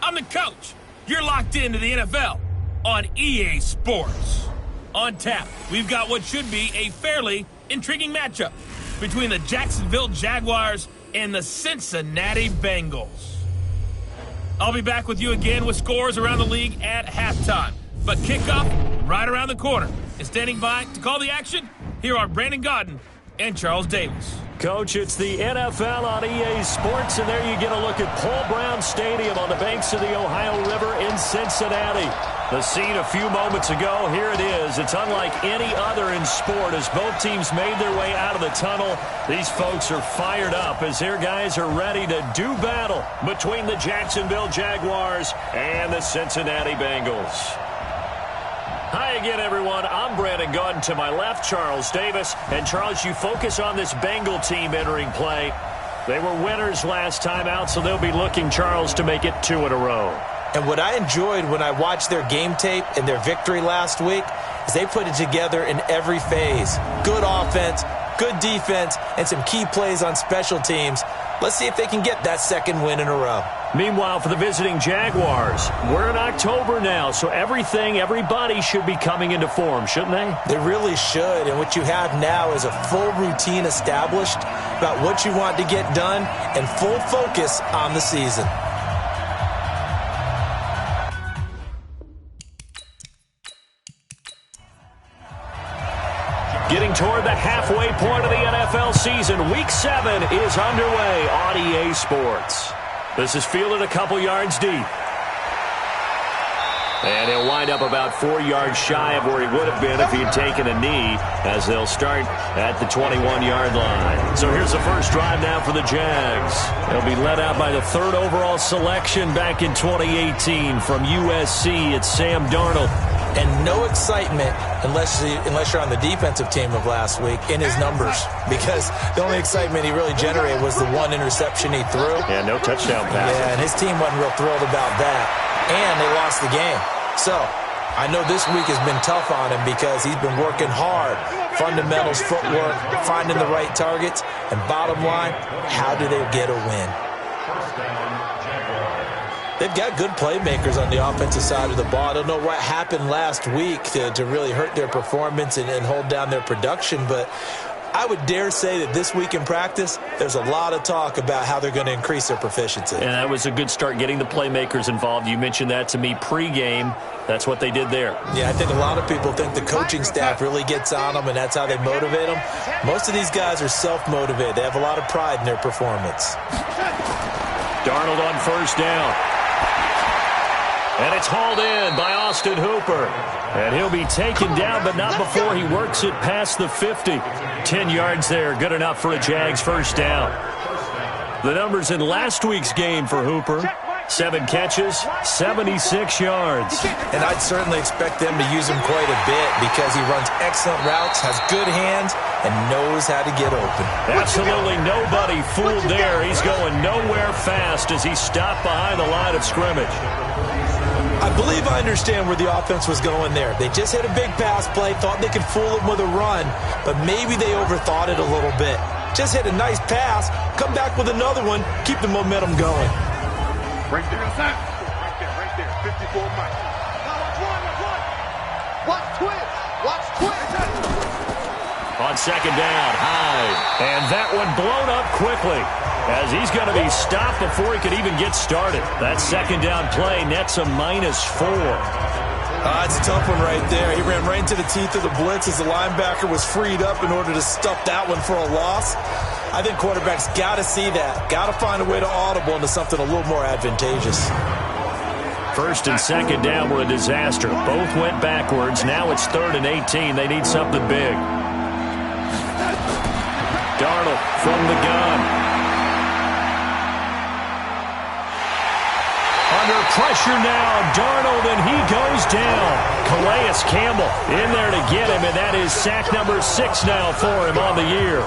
I'm the coach. You're locked into the NFL on EA Sports. On tap, we've got what should be a fairly intriguing matchup between the Jacksonville Jaguars and the Cincinnati Bengals. I'll be back with you again with scores around the league at halftime. But kickoff right around the corner. And standing by to call the action, here are Brandon Gaudin and Charles Davis. Coach, it's the NFL on EA Sports, and there you get a look at Paul Brown Stadium on the banks of the Ohio River in Cincinnati. The scene a few moments ago, here it is. It's unlike any other in sport as both teams made their way out of the tunnel. These folks are fired up as their guys are ready to do battle between the Jacksonville Jaguars and the Cincinnati Bengals. Hi again, everyone. I'm Brandon Gaudin. To my left, Charles Davis. And, Charles, you focus on this Bengal team entering play. They were winners last time out, so they'll be looking, Charles, to make it 2 in a row. And what I enjoyed when I watched their game tape and their victory last week is they put it together in every phase. Good offense, good defense, and some key plays on special teams. Let's see if they can get that second win in a row. Meanwhile, for the visiting Jaguars, we're in October now, so everybody should be coming into form, shouldn't they? They really should, and what you have now is a full routine established about what you want to get done and full focus on the season. Getting toward the halfway point of the NFL season, Week 7 is underway on EA Sports. This is fielded a couple yards deep. And he'll wind up about 4 yards shy of where he would have been if he had taken a knee, as they'll start at the 21-yard line. So here's the first drive now for the Jags. They'll be led out by the 3rd overall selection back in 2018 from USC. It's Sam Darnold. And no excitement unless you're on the defensive team of last week in his numbers, because the only excitement he really generated was the 1 interception he threw. Yeah, no touchdown pass. Yeah, and his team wasn't real thrilled about that. And they lost the game. So I know this week has been tough on him because he's been working hard. Fundamentals, footwork, finding the right targets. And bottom line, how do they get a win? They've got good playmakers on the offensive side of the ball. I don't know what happened last week to really hurt their performance and hold down their production, but I would dare say that this week in practice, there's a lot of talk about how they're going to increase their proficiency. And that was a good start, getting the playmakers involved. You mentioned that to me pregame. That's what they did there. Yeah, I think a lot of people think the coaching staff really gets on them, and that's how they motivate them. Most of these guys are self-motivated. They have a lot of pride in their performance. Darnold on first down. And it's hauled in by Austin Hooper. And he'll be taken down, but not before he works it past the 50. 10 yards there, good enough for a Jags first down. The numbers in last week's game for Hooper: 7 catches, 76 yards. And I'd certainly expect them to use him quite a bit because he runs excellent routes, has good hands, and knows how to get open. Absolutely nobody fooled there. He's going nowhere fast as he stopped behind the line of scrimmage. I believe I understand where the offense was going there. They just hit a big pass play, thought they could fool him with a run, but maybe they overthought it a little bit. Just hit a nice pass, come back with another one, keep the momentum going. Right there. Right there. 54 Mike. Watch twist. On second down, Hyde. And that one blown up quickly, as he's going to be stopped before he could even get started. That second down play nets a -4. It's a tough one right there. He ran right into the teeth of the blitz as the linebacker was freed up in order to stuff that one for a loss. I think quarterbacks got to see that. Got to find a way to audible into something a little more advantageous. First and second down were a disaster. Both went backwards. Now it's 3rd and 18. They need something big. Darnold from the gun. Under pressure now, Darnold, and he goes down. Calais Campbell in there to get him, and that is sack number 6 now for him on the year.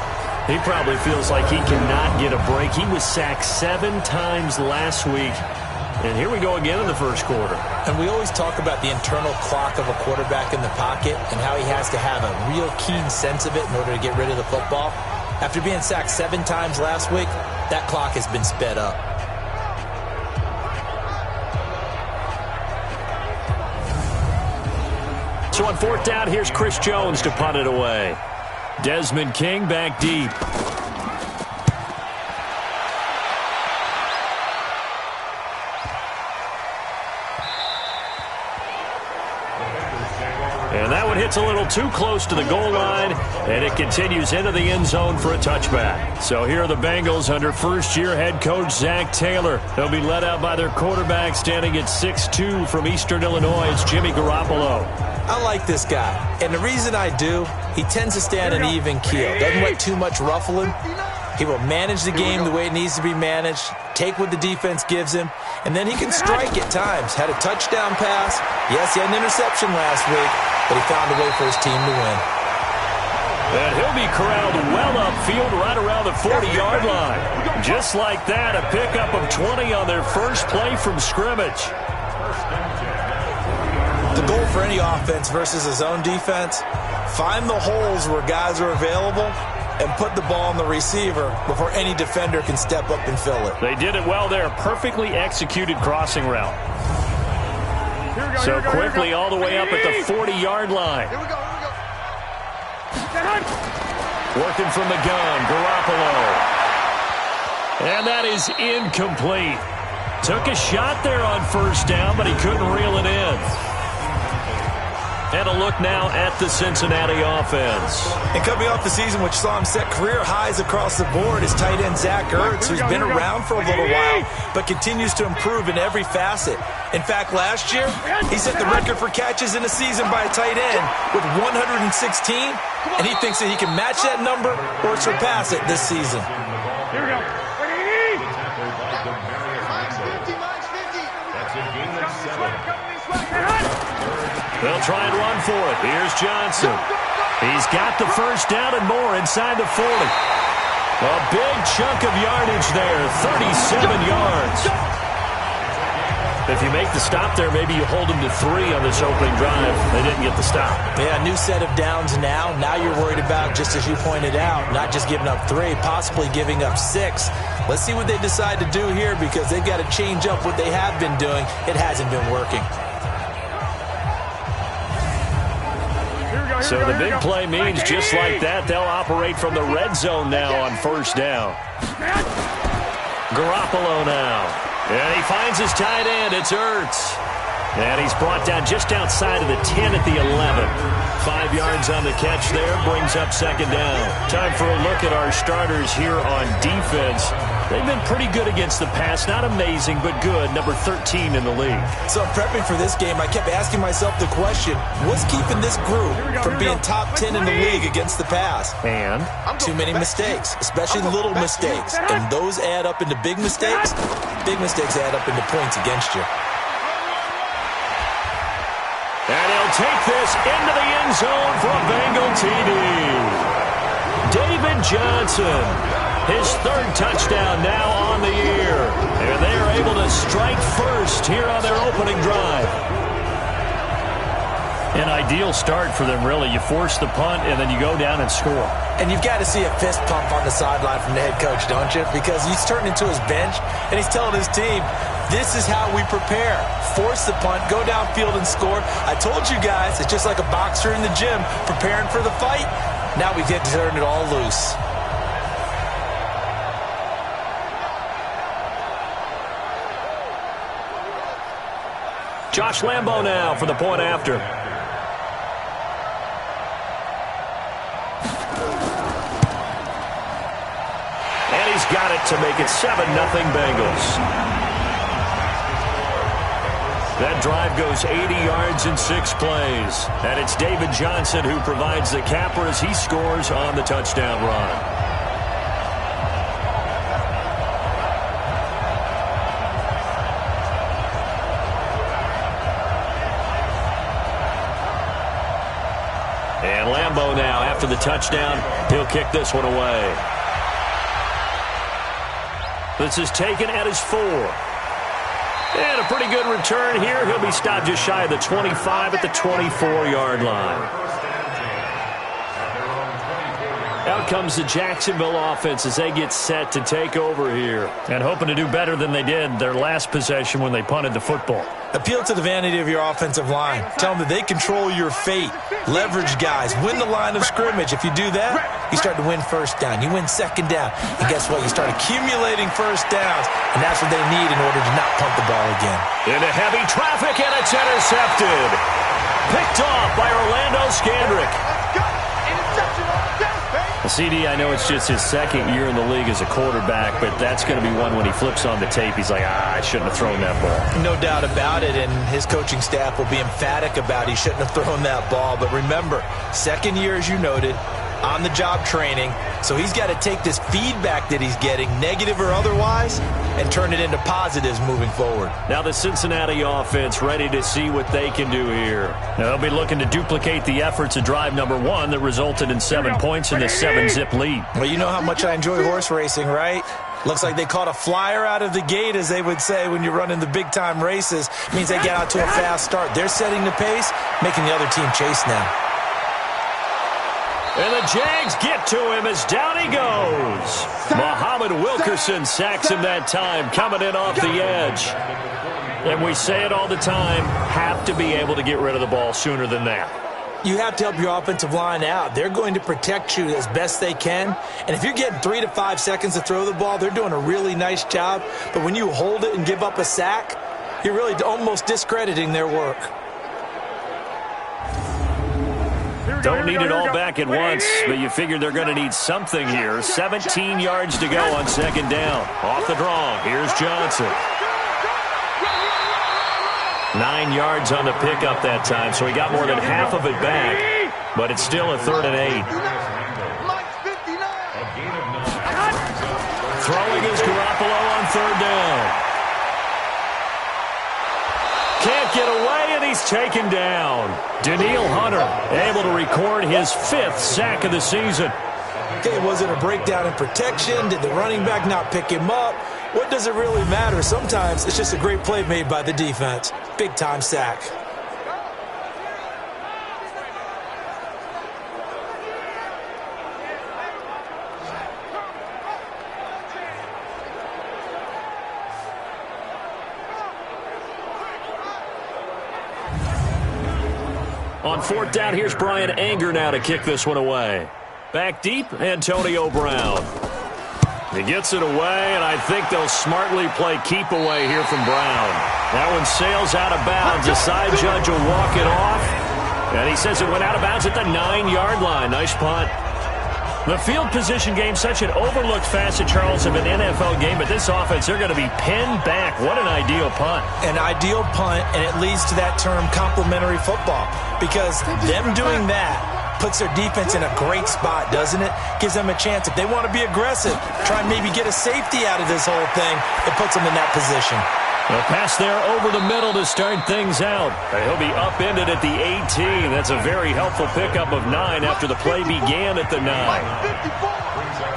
He probably feels like he cannot get a break. He was sacked 7 times last week. And here we go again in the first quarter. And we always talk about the internal clock of a quarterback in the pocket and how he has to have a real keen sense of it in order to get rid of the football. After being sacked 7 times last week, that clock has been sped up. So on fourth down, here's Chris Jones to punt it away. Desmond King back deep. And that one hits a little too close to the goal line, and it continues into the end zone for a touchback. So here are the Bengals under first-year head coach Zach Taylor. They'll be led out by their quarterback standing at 6'2" from Eastern Illinois. It's Jimmy Garoppolo. I like this guy, and the reason I do, he tends to stand an even keel. Doesn't let too much ruffle him. He will manage the game the way it needs to be managed, take what the defense gives him, and then he can strike at times. Had a touchdown pass. Yes, he had an interception last week, but he found a way for his team to win. And he'll be corralled well upfield right around the 40-yard line. Just like that, a pickup of 20 on their first play from scrimmage. The goal for any offense versus his own defense, find the holes where guys are available and put the ball on the receiver before any defender can step up and fill it. They did it well there. Perfectly executed crossing route. So quickly all the way up at the 40-yard line. Working from the gun, Garoppolo. And that is incomplete. Took a shot there on first down, but he couldn't reel it in. And a look now at the Cincinnati offense. And coming off the season, which saw him set career highs across the board, is tight end Zach Ertz, who's been around for a little while, but continues to improve in every facet. In fact, last year, he set the record for catches in a season by a tight end with 116, and he thinks that he can match that number or surpass it this season. Here we go. They'll try and run for it. Here's Johnson. He's got the first down and more inside the 40. A big chunk of yardage there, 37 yards. If you make the stop there, maybe you hold them to 3 on this opening drive. They didn't get the stop. Yeah, new set of downs now. Now you're worried about, just as you pointed out, not just giving up 3, possibly giving up 6. Let's see what they decide to do here, because they've got to change up what they have been doing. It hasn't been working. So the big play means just like that, they'll operate from the red zone now on first down. Garoppolo now. And he finds his tight end. It's Ertz. And he's brought down just outside of the 10 at the 11. 5 yards on the catch there, brings up second down. Time for a look at our starters here on defense. They've been pretty good against the pass. Not amazing, but good. Number 13 in the league. So prepping for this game, I kept asking myself the question, what's keeping this group from being top 10 in the league against the pass? And? Too many mistakes, especially little mistakes. And those add up into big mistakes. Big mistakes add up into points against you. And he'll take this into the end zone for a Bengal TD. David Johnson, his 3rd touchdown now on the year. And they are able to strike first here on their opening drive. An ideal start for them, really. You force the punt, and then you go down and score. And you've got to see a fist pump on the sideline from the head coach, don't you? Because he's turning into his bench, and he's telling his team, this is how we prepare. Force the punt, go downfield and score. I told you guys, it's just like a boxer in the gym preparing for the fight. Now we get to turn it all loose. Josh Lambo now for the point after. And he's got it to make it 7-0 Bengals. That drive goes 80 yards in 6 plays. And it's David Johnson who provides the capper as he scores on the touchdown run. And Lambo now, after the touchdown, he'll kick this one away. This is taken at his 4. And a pretty good return here. He'll be stopped just shy of the 25 at the 24-yard line. Out comes the Jacksonville offense as they get set to take over here. And hoping to do better than they did their last possession when they punted the football. Appeal to the vanity of your offensive line. Tell them that they control your fate. Leverage guys. Win the line of scrimmage. If you do that, you start to win first down. You win second down. And guess what? You start accumulating first downs. And that's what they need in order to not punt the ball again. Into heavy traffic, and it's intercepted. Picked off by Orlando Scandrick. CD, I know it's just his second year in the league as a quarterback, but that's going to be one when he flips on the tape. He's like, I shouldn't have thrown that ball. No doubt about it, and his coaching staff will be emphatic about he shouldn't have thrown that ball. But remember, second year, as you noted, on-the-job training. So he's got to take this feedback that he's getting, negative or otherwise, and turn it into positives moving forward. Now the Cincinnati offense ready to see what they can do here. Now they'll be looking to duplicate the efforts of drive number 1 that resulted in 7 points in the 7-zip lead. Well, you know how much I enjoy horse racing, right? Looks like they caught a flyer out of the gate, as they would say when you're running the big-time races. It means they get out to a fast start. They're setting the pace, making the other team chase now. And the Jags get to him as down he goes. Muhammad Wilkerson sacks him that time, coming in off the edge. And we say it all the time, have to be able to get rid of the ball sooner than that. You have to help your offensive line out. They're going to protect you as best they can. And if you're getting 3 to 5 seconds to throw the ball, they're doing a really nice job. But when you hold it and give up a sack, you're really almost discrediting their work. Don't need it all back at once, but you figure they're going to need something here. 17 yards to go on second down. Off the draw, here's Johnson. 9 yards on the pickup that time, so he got more than half of it back, but it's still a 3rd and 8. Throwing is Garoppolo on 3rd down. Can't get away, and he's taken down. Daniil Hunter able to record his 5th sack of the season. Okay, was it a breakdown in protection? Did the running back not pick him up? What does it really matter? Sometimes it's just a great play made by the defense. Big-time sack. On 4th down, here's Brian Anger now to kick this one away. Back deep, Antonio Brown. He gets it away, and I think they'll smartly play keep away here from Brown. That one sails out of bounds. The side judge will walk it off. And he says it went out of bounds at the 9-yard line. Nice punt. The field position game, such an overlooked facet, Charles, of an NFL game, but this offense, they're going to be pinned back. What an ideal punt. An ideal punt, and it leads to that term complementary football, because them doing that puts their defense in a great spot, doesn't it? Gives them a chance. If they want to be aggressive, try and maybe get a safety out of this whole thing, it puts them in that position. A pass there over the middle to start things out. He'll be upended at the 18. That's a very helpful pickup of 9 after the play began at the 9.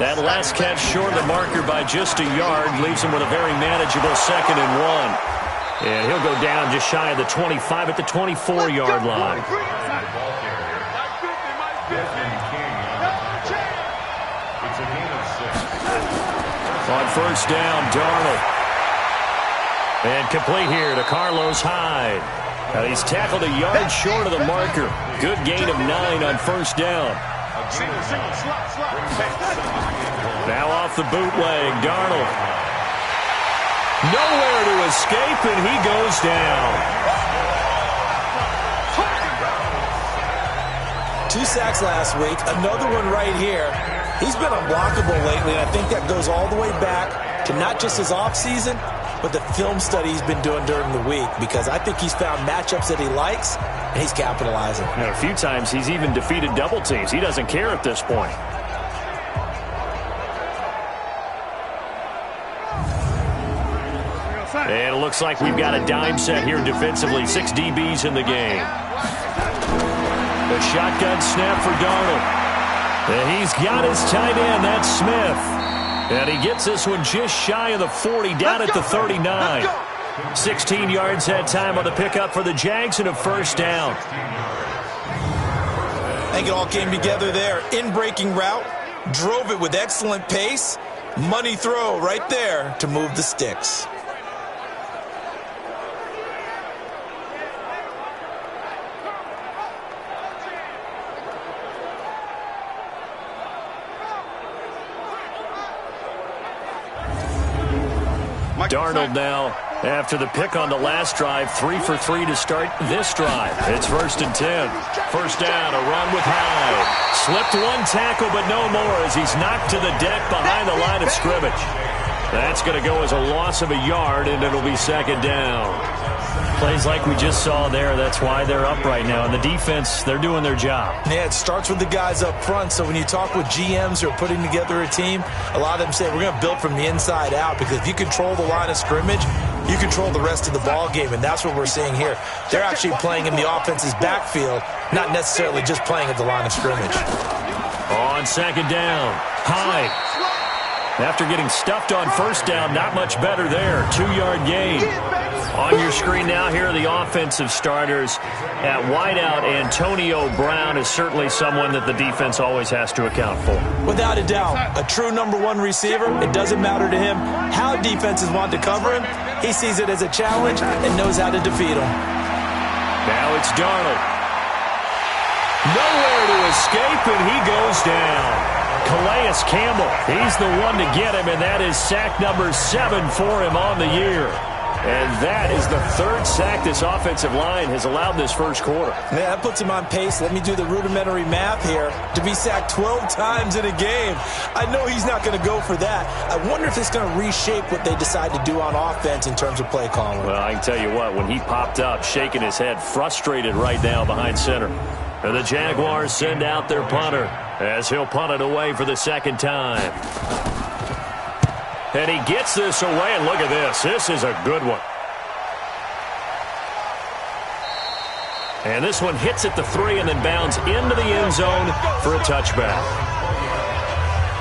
That last catch short of the marker by just a yard leaves him with a very manageable 2nd and 1. And he'll go down just shy of the 25 at the 24-yard line. On 1st down, Darnold. And complete here to Carlos Hyde. Now he's tackled a yard short of the marker. Good gain of 9 on 1st down. Now off the bootleg, Darnold. Nowhere to escape, and he goes down. 2 sacks last week, another one right here. He's been unblockable lately, and I think that goes all the way back to not just his offseason, but the film study he's been doing during the week, because I think he's found matchups that he likes, and he's capitalizing. And a few times he's even defeated double teams. He doesn't care at this point. And it looks like we've got a dime set here defensively. 6 DBs in the game. The shotgun snap for Darnold. And he's got his tight end. That's Smith. And he gets this one just shy of the 40, down at the 39. 16 yards that time on the pickup for the Jags and a 1st down. I think it all came together there. In-breaking route, Drove it with excellent pace. Money throw right there to move the sticks. Darnold now, after the pick on the last drive, 3 for 3 to start this drive. It's 1st and 10. First down, a run with Hyde. Slipped one tackle, but no more as he's knocked to the deck behind the line of scrimmage. That's going to go as a loss of a yard, and it'll be 2nd down. Plays like we just saw there. That's why they're up right now. And the defense, they're doing their job. Yeah, it starts with the guys up front. So when you talk with GMs who are putting together a team, a lot of them say we're going to build from the inside out, because if you control the line of scrimmage, you control the rest of the ball game, and that's what we're seeing here. They're actually playing in the offense's backfield, not necessarily just playing at the line of scrimmage. On 2nd down, Hyde. After getting stuffed on 1st down, not much better there. 2-yard gain. On your screen now, here are the offensive starters. At wideout, Antonio Brown is certainly someone that the defense always has to account for. Without a doubt, a true #1 receiver. It doesn't matter to him how defenses want to cover him. He sees it as a challenge and knows how to defeat him. Now it's Darnold. Nowhere to escape, and he goes down. Calais Campbell, he's the one to get him, and that is sack number 7 for him on the year. And that is the 3rd sack this offensive line has allowed this first quarter. Yeah, that puts him on pace. Let me do the rudimentary math here. To be sacked 12 times in a game. I know he's not going to go for that. I wonder if it's going to reshape what they decide to do on offense in terms of play calling. Well, I can tell you what, when he popped up, shaking his head, frustrated right now behind center. And the Jaguars send out their punter as he'll punt it away for the 2nd time. And he gets this away, and look at this. This is a good one. And this one hits at the 3 and then bounds into the end zone for a touchback.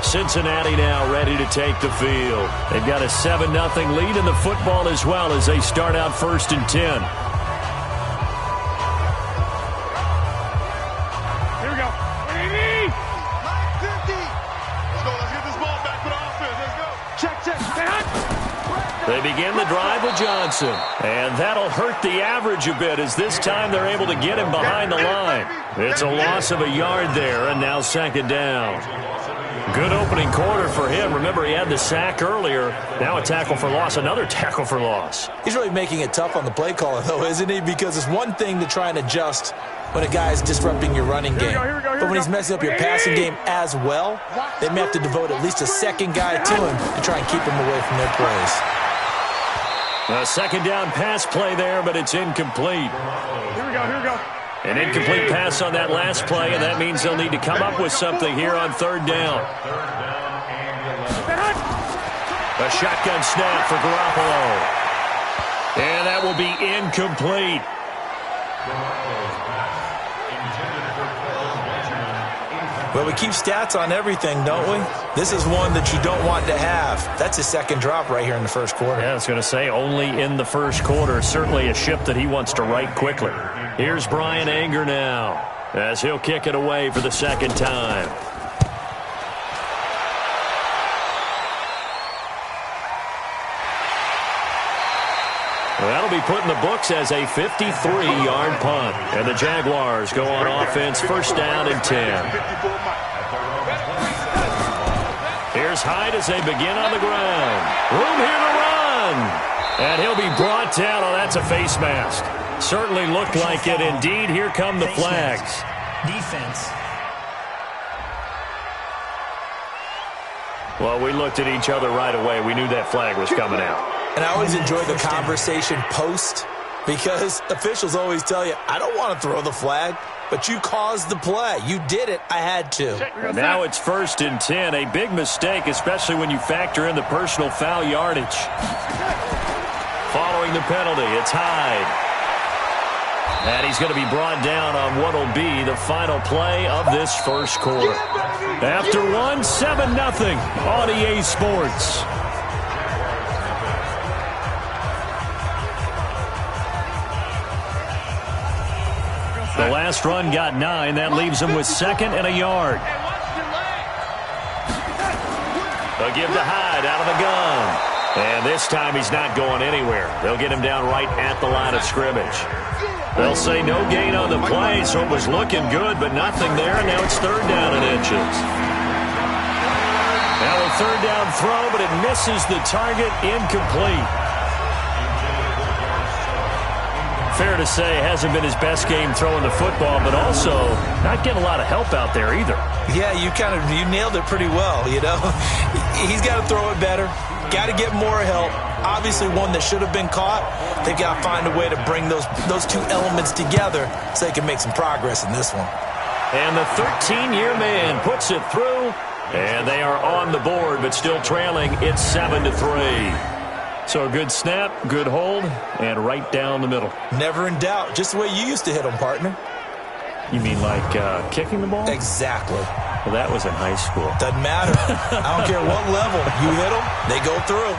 Cincinnati now ready to take the field. They've got a 7-0 lead in the football as well as they start out 1st and 10. They begin the drive with Johnson. And that'll hurt the average a bit as this time they're able to get him behind the line. It's a loss of a yard there, and now 2nd down. Good opening quarter for him. Remember, he had the sack earlier. Now a tackle for loss, another tackle for loss. He's really making it tough on the play caller, though, isn't he? Because it's one thing to try and adjust when a guy is disrupting your running game. But when he's messing up your passing game as well, they may have to devote at least a 2nd guy to him to try and keep him away from their plays. A 2nd down pass play there, but it's incomplete. Here we go. An incomplete pass on that last play, and that means they'll need to come up with something here on 3rd down. A shotgun snap for Garoppolo. And that will be incomplete. Well, we keep stats on everything, don't we? This is one that you don't want to have. That's his 2nd drop right here in the 1st quarter. Yeah, I was going to say only in the 1st quarter. Certainly a ship that he wants to right quickly. Here's Brian Anger now as he'll kick it away for the 2nd time. Well, that'll be put in the books as a 53-yard punt. And the Jaguars go on offense, 1st down and 10. Here's Hyde as they begin on the ground. Room here to run. And he'll be brought down. Oh, that's a face mask. Certainly looked like it. Indeed, here come the flags. Defense. Well, we looked at each other right away. We knew that flag was coming out. And I always enjoy the conversation post, because officials always tell you, I don't want to throw the flag, but you caused the play. You did it. I had to. Now it's 1st and 10. A big mistake, especially when you factor in the personal foul yardage. Following the penalty, it's Hyde. And he's going to be brought down on what will be the final play of this 1st quarter. After one, 7-0 on EA Sports. The last run got 9. That leaves him with 2nd and a yard. They'll give the Hyde out of the gun. And this time he's not going anywhere. They'll get him down right at the line of scrimmage. They'll say no gain on the play, so it was looking good, but nothing there, and now it's third down and inches. Now a third down throw, but it misses the target, incomplete. Fair to say, hasn't been his best game throwing the football, but also not getting a lot of help out there either. Yeah, you nailed it pretty well, you know. He's got to throw it better. Got to get more help. Obviously one that should have been caught. They've got to find a way to bring those two elements together so they can make some progress in this one. And the 13-year man puts it through, and they are on the board, but still trailing. It's 7-3. So a good snap, good hold, and right down the middle. Never in doubt. Just the way you used to hit them, partner. You mean like kicking the ball? Exactly. Well, that was in high school. Doesn't matter. I don't care what level. You hit them, they go through.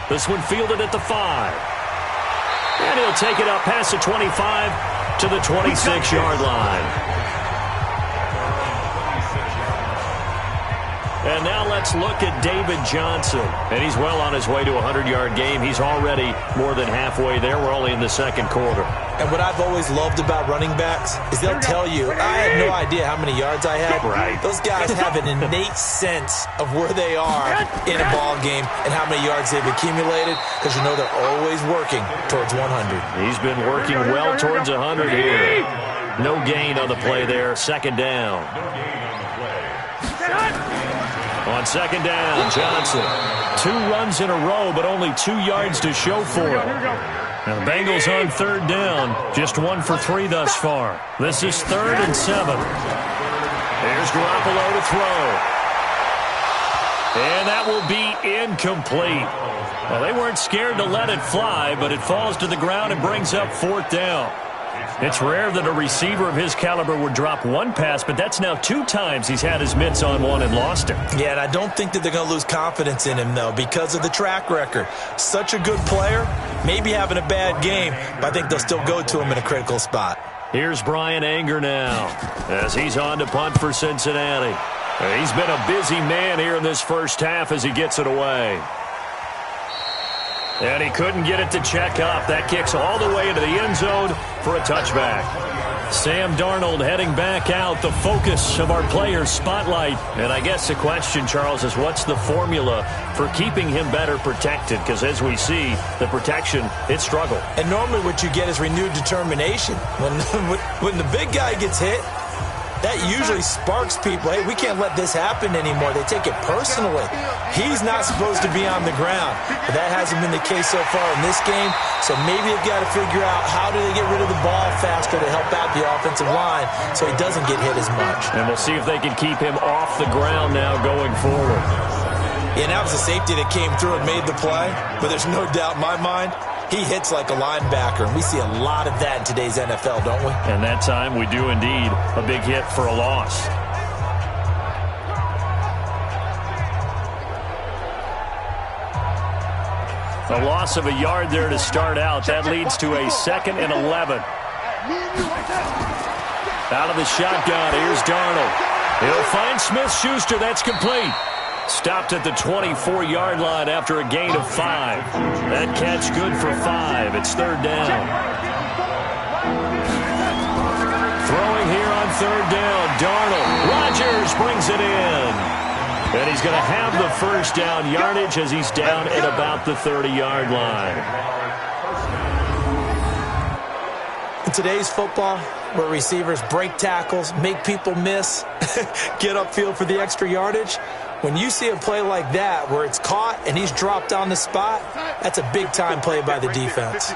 This one fielded at the 5. And he'll take it up past the 25 to the 26-yard line. And now let's look at David Johnson. And he's well on his way to a 100-yard game. He's already more than halfway there. We're only in the second quarter. And what I've always loved about running backs is they'll tell you, I had no idea how many yards I had. Right. Those guys have an innate sense of where they are in a ball game and how many yards they've accumulated, because you know they're always working towards 100. He's been working well towards 100 here. No gain on the play there. Second down. On second down, Johnson. 2 runs in a row, but only 2 yards to show for it. Now the Bengals on third down, just 1 for 3 thus far. This is 3rd and 7. There's Garoppolo to throw. And that will be incomplete. Well, they weren't scared to let it fly, but it falls to the ground and brings up 4th down. It's rare that a receiver of his caliber would drop 1 pass, but that's now 2 times he's had his mitts on one and lost it. Yeah, and I don't think that they're going to lose confidence in him, though, because of the track record. Such a good player, maybe having a bad game, but I think they'll still go to him in a critical spot. Here's Brian Anger now as he's on to punt for Cincinnati. He's been a busy man here in this first half as he gets it away. And he couldn't get it to check up. That kicks all the way into the end zone for a touchback. Sam Darnold heading back out, the focus of our players' spotlight. And I guess the question, Charles, is what's the formula for keeping him better protected? Because as we see, the protection, it struggled. And normally what you get is renewed determination. When the big guy gets hit, that usually sparks people. Hey, we can't let this happen anymore. They take it personally. He's not supposed to be on the ground. But that hasn't been the case so far in this game. So maybe they've got to figure out how do they get rid of the ball faster to help out the offensive line so he doesn't get hit as much. And we'll see if they can keep him off the ground now going forward. Yeah, that was a safety that came through and made the play. But there's no doubt in my mind, he hits like a linebacker, and we see a lot of that in today's NFL, don't we? And that time we do indeed. A big hit for a loss. A loss of a yard there to start out. That leads to a 2nd and 11. Out of the shotgun, here's Darnold. He'll find Smith-Schuster. That's complete. Stopped at the 24-yard line after a gain of 5. That catch good for 5. It's 3rd down. Throwing here on 3rd down, Darnold. Rodgers brings it in. And he's going to have the first down yardage as he's down at about the 30-yard line. In today's football, where receivers break tackles, make people miss, get upfield for the extra yardage, when you see a play like that where it's caught and he's dropped on the spot, that's a big-time play by the defense.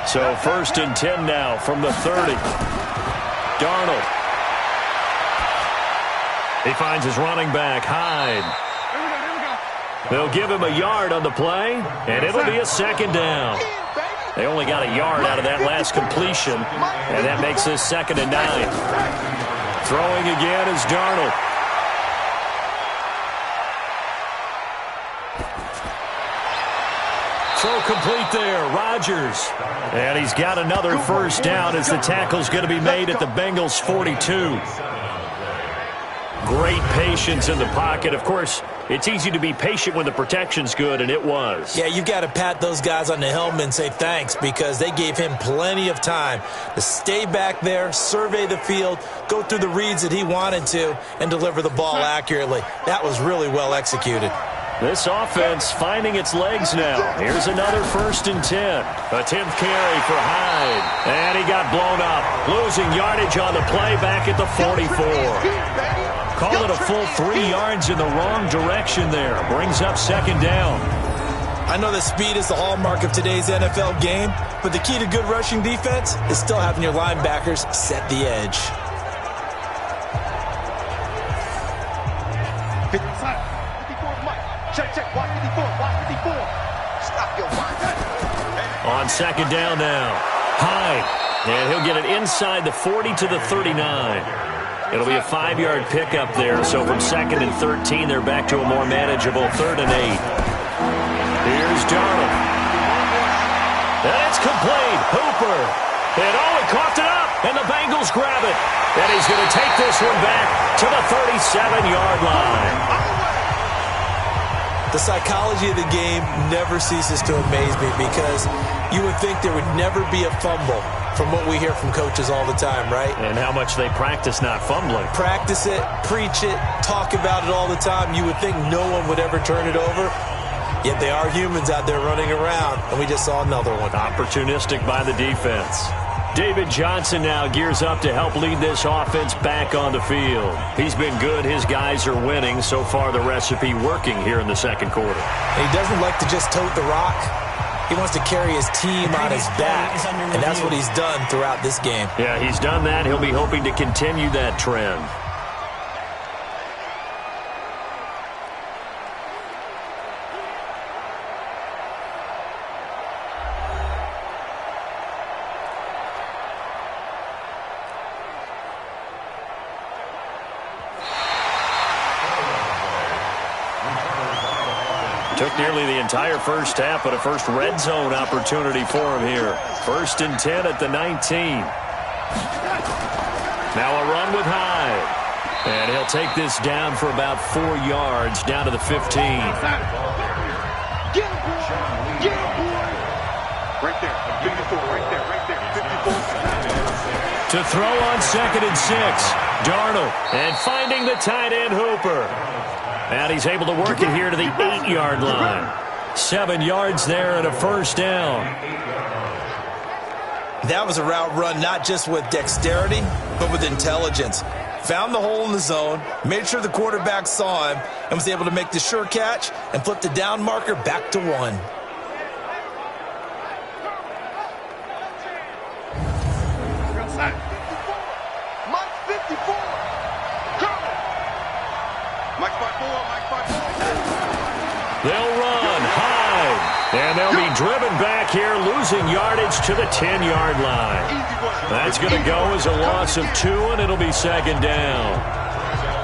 So 1st and 10 now from the 30. Darnold. He finds his running back, Hyde. They'll give him a yard on the play, and it'll be a 2nd down. They only got a yard out of that last completion, and that makes this 2nd and 9. Throwing again is Darnold. Throw complete there, Rodgers. And he's got another first down as the tackle's going to be made at the Bengals' 42. Great patience in the pocket. Of course, It's easy to be patient when the protection's good, and it was. Yeah, you've got to pat those guys on the helmet and say thanks because they gave him plenty of time to stay back there, survey the field, go through the reads that he wanted to, and deliver the ball accurately. That was really well executed. This offense finding its legs now. Here's another 1st and 10. A 10th carry for Hyde. And he got blown up. Losing yardage on the play back at the 44. Call it a full 3 yards in the wrong direction there. Brings up 2nd down. I know that speed is the hallmark of today's NFL game, but the key to good rushing defense is still having your linebackers set the edge. Check, watch 54, watch 54. Stop your mind. On 2nd down now. Hyde. And he'll get it inside the 40 to the 39. It'll be a 5-yard pickup there. So from 2nd and 13, they're back to a more manageable 3rd and 8. Here's Darnold. And it's complete. Hooper. And he coughed it up. And the Bengals grab it. And he's going to take this one back to the 37-yard line. The psychology of the game never ceases to amaze me because you would think there would never be a fumble from what we hear from coaches all the time, right? And how much they practice not fumbling. Practice it, preach it, talk about it all the time. You would think no one would ever turn it over. Yet they are humans out there running around, and we just saw another one. Opportunistic by the defense. David Johnson now gears up to help lead this offense back on the field. He's been good. His guys are winning. So far, the recipe working here in the 2nd quarter. And he doesn't like to just tote the rock. He wants to carry his team on his back, and that's what he's done throughout this game. Yeah, he's done that. He'll be hoping to continue that trend. Took nearly the entire first half, but a first red zone opportunity for him here. 1st and 10 at the 19. Now a run with Hyde. And he'll take this down for about 4 yards, down to the 15. Get him, boy. Get him, boy. Right there. 54, right there. 54. To throw on 2nd and 6. Darnold. And finding the tight end, Hooper. And he's able to work it here to the 8-yard line. 7 yards there and a 1st down. That was a route run not just with dexterity, but with intelligence. Found the hole in the zone, made sure the quarterback saw him, and was able to make the sure catch and flip the down marker back to 1. Mike 54. Mike 54. They'll run. Hyde. And they'll be driven back here, losing yardage to the 10-yard line. That's going to go as a loss of 2, and it'll be 2nd down.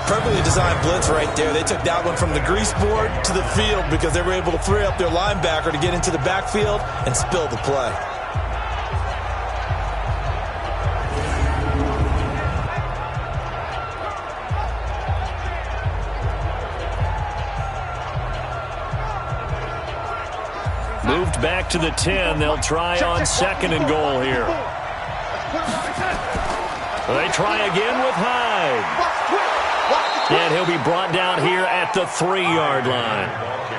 Perfectly designed blitz right there. They took that one from the grease board to the field because they were able to free up their linebacker to get into the backfield and spill the play. Moved back to the 10. They'll try on 2nd and goal here. They try again with Hyde. And he'll be brought down here at the 3-yard line.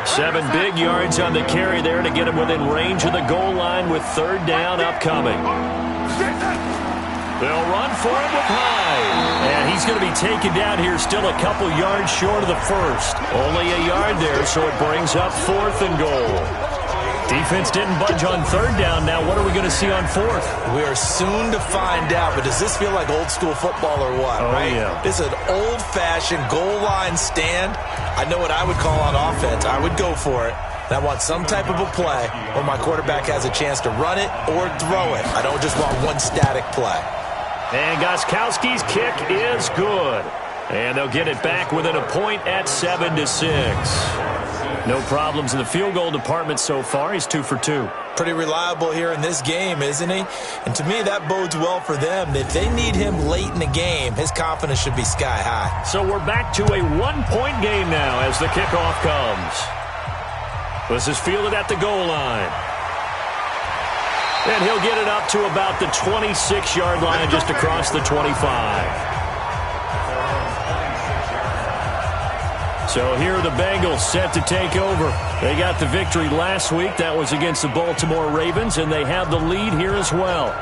7 big yards on the carry there to get him within range of the goal line with 3rd down upcoming. They'll run for him with Hyde. And he's going to be taken down here still a couple yards short of the 1st. Only a yard there, so it brings up 4th and goal. Defense didn't budge on 3rd down. Now what are we going to see on 4th? We are soon to find out, but does this feel like old school football or what, right? Yeah. This is an old-fashioned goal line stand. I know what I would call on offense. I would go for it. And I want some type of a play where my quarterback has a chance to run it or throw it. I don't just want one static play. And Gostkowski's kick is good. And they'll get it back within a point at 7-6. No problems in the field goal department so far. He's 2 for 2. Pretty reliable here in this game, isn't he? And to me, that bodes well for them. If they need him late in the game, his confidence should be sky high. So we're back to a one-point game now as the kickoff comes. This is fielded at the goal line. And he'll get it up to about the 26-yard line, just across the 25. So here are the Bengals set to take over. They got the victory last week. That was against the Baltimore Ravens, and they have the lead here as well.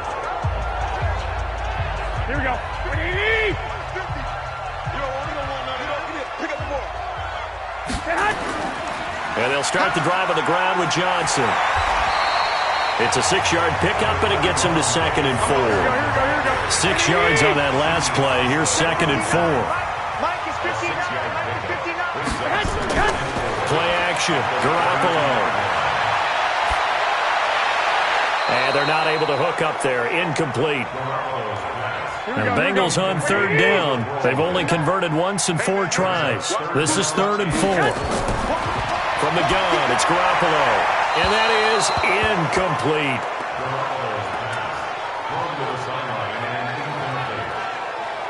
Here we go. And they'll start the drive on the ground with Johnson. It's a 6-yard pickup, and it gets him to 2nd and 4. 6 yards on that last play. Here's 2nd and 4. Play action. Garoppolo. And they're not able to hook up there. Incomplete. And the Bengals on 3rd down. They've only converted once in 4 tries. This is 3rd and 4. From the gun, it's Garoppolo. And that is incomplete.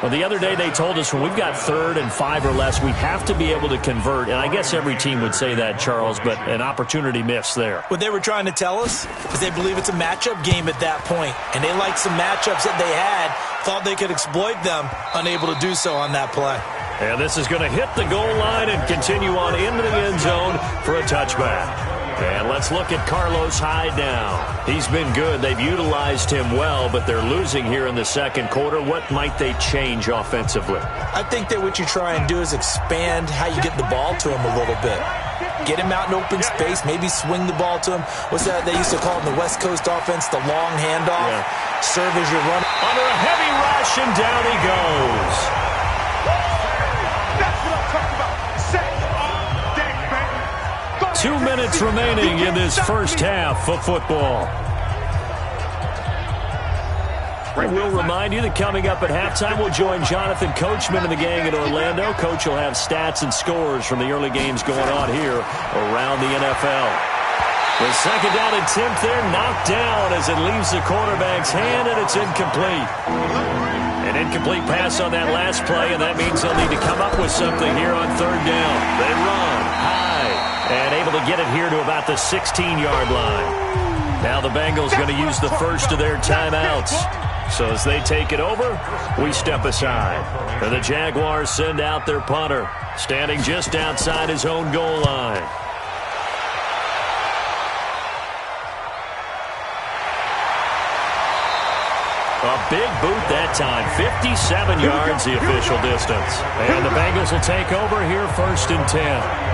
Well, the other day they told us when we've got 3rd and 5 or less, we have to be able to convert. And I guess every team would say that, Charles, but an opportunity missed there. What they were trying to tell us is they believe it's a matchup game at that point. And they liked some matchups that they had, thought they could exploit them, unable to do so on that play. And this is going to hit the goal line and continue on into the end zone for a touchback. And let's look at Carlos Hyde now. He's been good. They've utilized him well, but they're losing here in the 2nd quarter. What might they change offensively? I think that what you try and do is expand how you get the ball to him a little bit. Get him out in open space, maybe swing the ball to him. What's that they used to call it in the West Coast offense, the long handoff? Yeah. Serve as your run. Under a heavy rush, and down he goes. That's what I'm talking about. 2 minutes remaining in this first half of football. We'll remind you that coming up at halftime, we'll join Jonathan Coachman and the gang in Orlando. Coach will have stats and scores from the early games going on here around the NFL. The 2nd down attempt there knocked down as it leaves the quarterback's hand, and it's incomplete. An incomplete pass on that last play, and that means they'll need to come up with something here on 3rd down. They run high and able to get it here to about the 16-yard line. Now the Bengals going to use the first of their timeouts. So as they take it over, we step aside. And the Jaguars send out their punter, standing just outside his own goal line. A big boot that time, 57 yards the official distance. And the Bengals will take over here 1st and 10.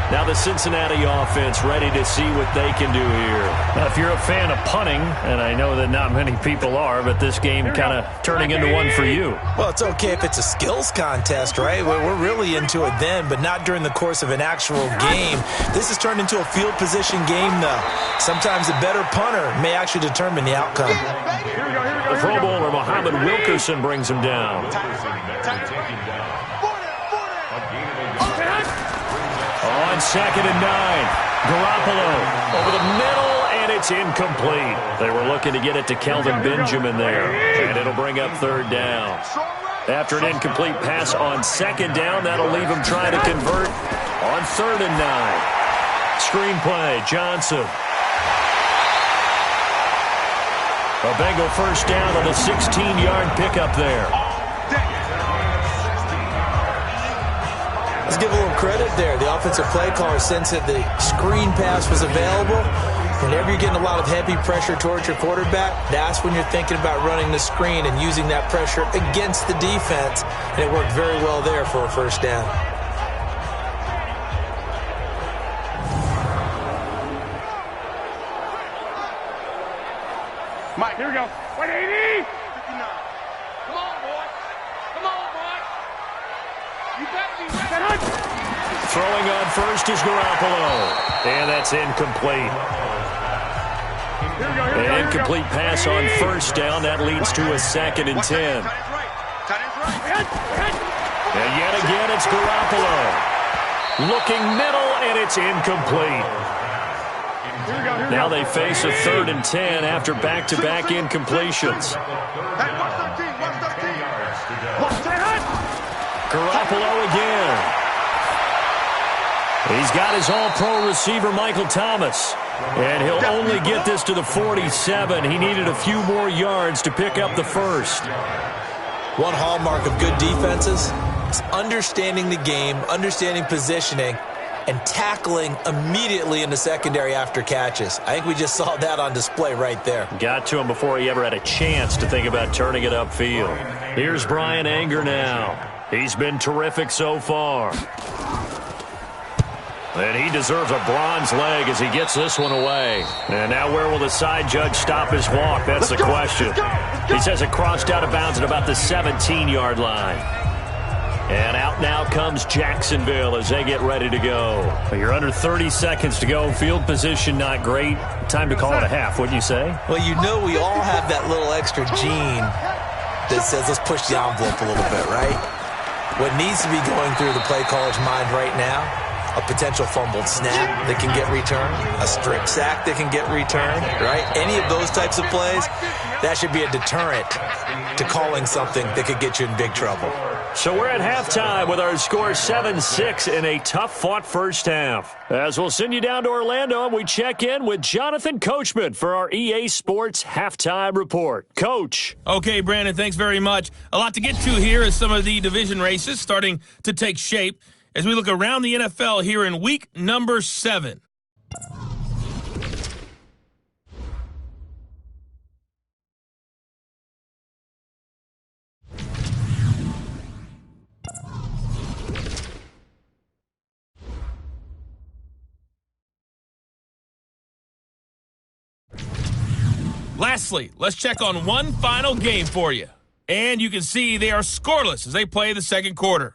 Now the Cincinnati offense ready to see what they can do here. Now, if you're a fan of punting, and I know that not many people are, but this game kind of turning into one for you. Well, it's okay if it's a skills contest, right? We're really into it then, but not during the course of an actual game. This has turned into a field position game, though. Sometimes a better punter may actually determine the outcome. The Pro Bowler, Muhammad Wilkerson, brings him down. On 2nd and 9, Garoppolo over the middle, and it's incomplete. They were looking to get it to Kelvin Benjamin there, and it'll bring up 3rd down. After an incomplete pass on 2nd down, that'll leave him trying to convert on 3rd and 9. Screenplay, Johnson. A Bengal first down on a 16-yard pickup there. Let's give a little credit there. The offensive play caller sensed that the screen pass was available. Whenever you're getting a lot of heavy pressure towards your quarterback, that's when you're thinking about running the screen and using that pressure against the defense. And it worked very well there for a 1st down. Mike, here we go. 180. 59. Come on, boy. Come on, boy. You better be ready. Throwing on first is Garoppolo. And that's incomplete. An incomplete pass on 1st down. That leads to a 2nd and 10. And yet again, it's Garoppolo. Looking middle, and it's incomplete. Now they face a 3rd and 10 after back-to-back incompletions. Garoppolo again. He's got his all-pro receiver, Michael Thomas. And he'll only get this to the 47. He needed a few more yards to pick up the first. One hallmark of good defenses is understanding the game, understanding positioning, and tackling immediately in the secondary after catches. I think we just saw that on display right there. Got to him before he ever had a chance to think about turning it upfield. Here's Brian Anger now. He's been terrific so far. And he deserves a bronze leg as he gets this one away. And now where will the side judge stop his walk? That's the question. He says it crossed out of bounds at about the 17-yard line. And out now comes Jacksonville as they get ready to go. You're under 30 seconds to go. Field position not great. Time to call it a half, wouldn't you say? Well, you know we all have that little extra gene that says let's push the envelope a little bit, right? What needs to be going through the play caller's mind right now, a potential fumbled snap that can get returned, a strip sack that can get returned, right? Any of those types of plays, that should be a deterrent to calling something that could get you in big trouble. So we're at halftime with our score 7-6 in a tough-fought first half. As we'll send you down to Orlando, and we check in with Jonathan Coachman for our EA Sports Halftime Report. Coach. Okay, Brandon, thanks very much. A lot to get to here as some of the division races starting to take shape as we look around the NFL here in week number 7. Lastly, let's check on one final game for you. And you can see they are scoreless as they play the second quarter.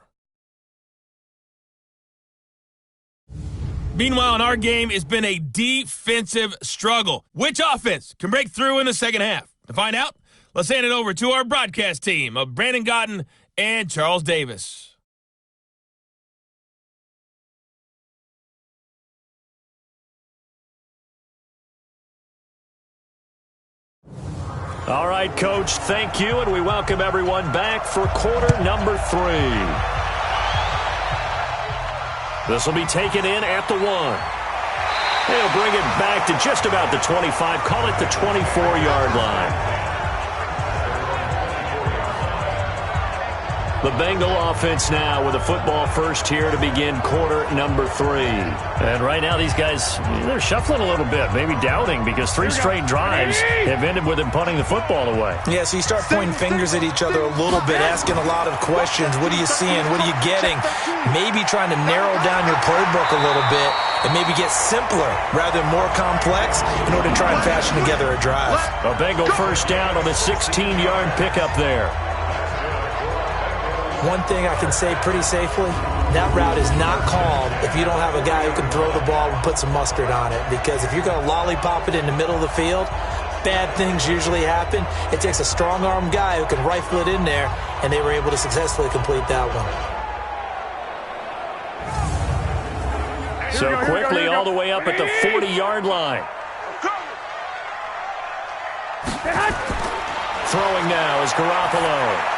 Meanwhile, in our game, it's been a defensive struggle. Which offense can break through in the second half? To find out, let's hand it over to our broadcast team of Brandon Gotten and Charles Davis. All right, Coach, thank you, and we welcome everyone back for quarter number 3. This will be taken in at the 1. They'll bring it back to just about the 25, call it the 24-yard line. The Bengal offense now with a football first here to begin quarter number 3. And right now these guys, they're shuffling a little bit, maybe doubting, because 3 straight drives have ended with them punting the football away. Yeah, so you start pointing fingers at each other a little bit, asking a lot of questions. What are you seeing? What are you getting? Maybe trying to narrow down your playbook a little bit and maybe get simpler rather than more complex in order to try and fashion together a drive. A Bengal first down on the 16-yard pickup there. One thing I can say pretty safely, that route is not called if you don't have a guy who can throw the ball and put some mustard on it. Because if you're going to lollipop it in the middle of the field, bad things usually happen. It takes a strong-arm guy who can rifle it in there, and they were able to successfully complete that one. So quickly all the way up at the 40-yard line. Throwing now is Garoppolo.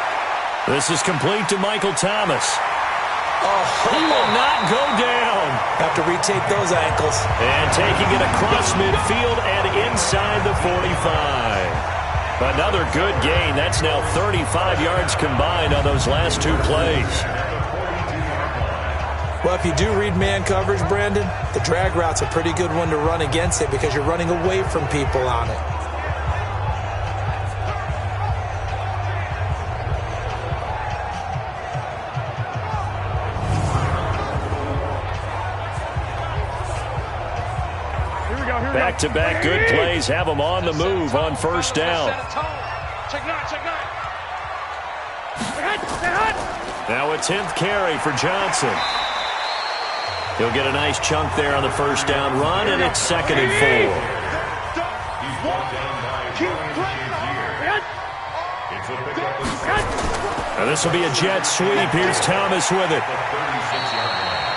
This is complete to Michael Thomas. Oh, he will not go down. Have to retake those ankles. And taking it across midfield and inside the 45. Another good gain. That's now 35 yards combined on those last 2 plays. Well, if you do read man coverage, Brandon, the drag route's a pretty good one to run against it because you're running away from people on it. Back-to-back good plays have them on the move on first down. Now a 10th carry for Johnson. He'll get a nice chunk there on the first down run, and it's 2nd and 4. Now this will be a jet sweep. Here's Thomas with it.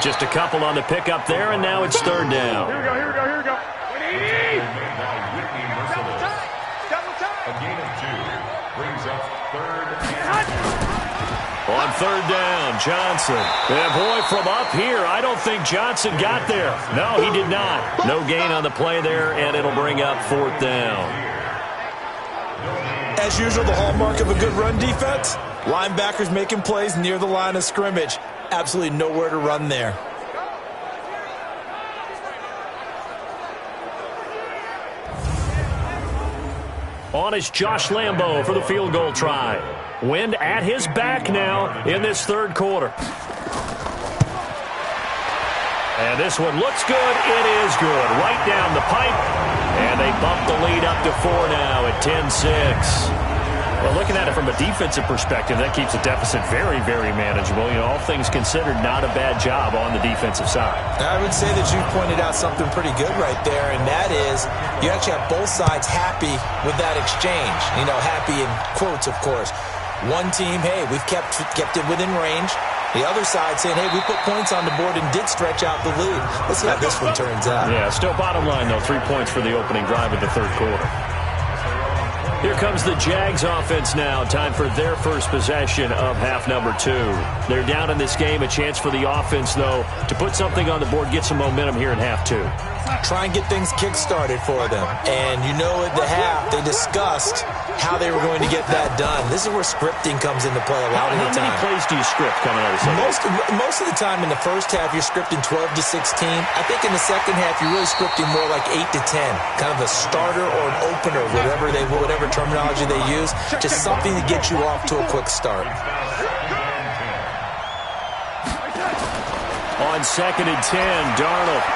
Just a couple on the pickup there, and now it's third down. Here we go, here we go, here we go. 180! Double time! A gain of 2 brings up third and... On third down, Johnson. And boy, from up here, I don't think Johnson got there. No, he did not. No gain on the play there, and it'll bring up fourth down. As usual, the hallmark of a good run defense, linebackers making plays near the line of scrimmage. Absolutely nowhere to run there. On is Josh Lambo for the field goal try. Wind at his back now in this third quarter. And this one looks good. It is good. Right down the pipe. And they bump the lead up to 4 now at 10-6. Well, looking at it from a defensive perspective, that keeps the deficit very, very manageable. You know, all things considered, not a bad job on the defensive side. I would say that you pointed out something pretty good right there, and that is you actually have both sides happy with that exchange. You know, happy in quotes, of course. One team, hey, we've kept it within range. The other side saying, hey, we put points on the board and did stretch out the lead. Let's see how this one turns out. Yeah, still bottom line, though, 3 points for the opening drive of the third quarter. Here comes the Jags offense now. Time for their first possession of half number 2. They're down in this game. A chance for the offense, though, to put something on the board, get some momentum here in half 2. Try and get things kick-started for them. And you know at the half, they discussed how they were going to get that done. This is where scripting comes into play a lot of the time. How many plays do you script coming out of the second? Most of the time in the first half, you're scripting 12 to 16. I think in the second half, you're really scripting more like 8 to 10. Kind of a starter or an opener, whatever terminology they use. Just something to get you off to a quick start. On 2nd and 10, Darnold.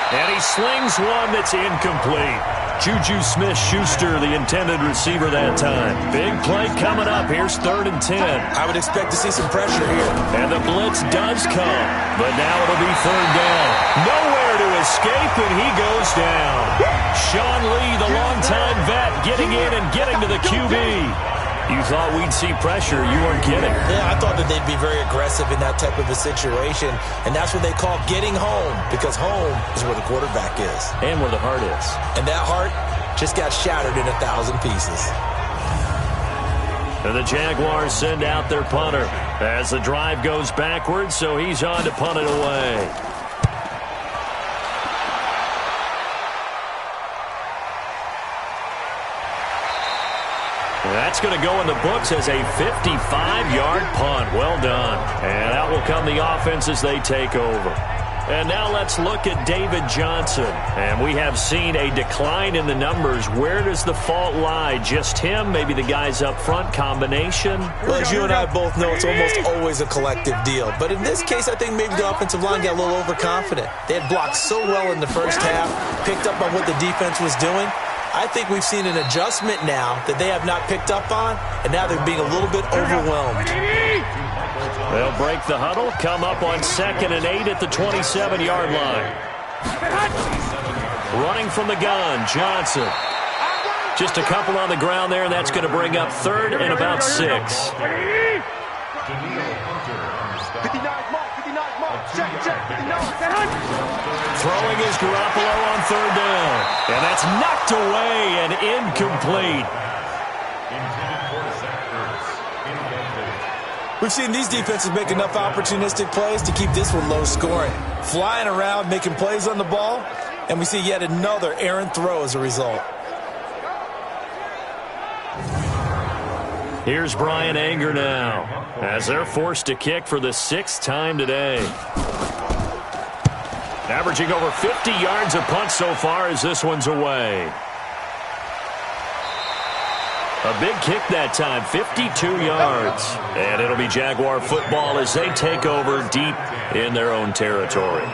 And he slings one that's incomplete. Juju Smith-Schuster, the intended receiver that time. Big play coming up. Here's 3rd and 10. I would expect to see some pressure here. And the blitz does come. But now it'll be 3rd down. Nowhere to escape, and he goes down. Sean Lee, the longtime vet, getting in and getting to the QB. You thought we'd see pressure. You weren't kidding. Yeah, I thought that they'd be very aggressive in that type of a situation, and that's what they call getting home, because home is where the quarterback is. And where the heart is. And that heart just got shattered in 1,000 pieces. And the Jaguars send out their punter as the drive goes backwards, so he's on to punt it away. That's going to go in the books as a 55-yard punt. Well done. And out will come the offense as they take over. And now let's look at David Johnson. And we have seen a decline in the numbers. Where does the fault lie? Just him? Maybe the guys up front? Combination? Well, as you and I both know, it's almost always a collective deal. But in this case, I think maybe the offensive line got a little overconfident. They had blocked so well in the first half, picked up on what the defense was doing. I think we've seen an adjustment now that they have not picked up on, and now they're being a little bit overwhelmed. They'll break the huddle, come up on 2nd and 8 at the 27-yard line. Running from the gun, Johnson. Just a couple on the ground there, and that's going to bring up 3rd and about 6. 59 mark, check, 59. Throwing is Garoppolo on 3rd down. And that's knocked away and incomplete. We've seen these defenses make enough opportunistic plays to keep this one low scoring. Flying around, making plays on the ball, and we see yet another errant throw as a result. Here's Brian Anger now as they're forced to kick for the 6th time today. Averaging over 50 yards a punt so far as this one's away. A big kick that time, 52 yards. And it'll be Jaguar football as they take over deep in their own territory.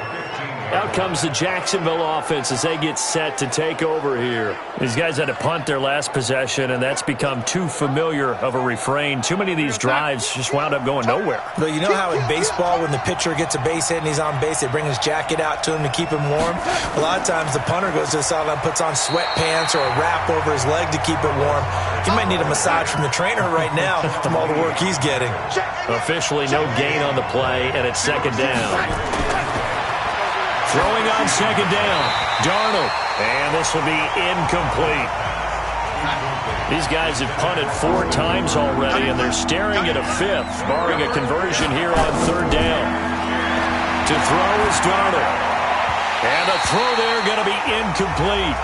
Out comes the Jacksonville offense as they get set to take over here. These guys had to punt their last possession, and that's become too familiar of a refrain. Too many of these drives just wound up going nowhere. But you know how in baseball, when the pitcher gets a base hit and he's on base, they bring his jacket out to him to keep him warm? A lot of times the punter goes to the sideline, puts on sweatpants or a wrap over his leg to keep it warm. He might need a massage from the trainer right now from all the work he's getting. Officially no gain on the play, and it's 2nd down. Throwing on second down. Darnold. And this will be incomplete. These guys have punted 4 times already, and they're staring at a 5th, barring a conversion here on third down. To throw is Darnold. And the throw there going to be incomplete.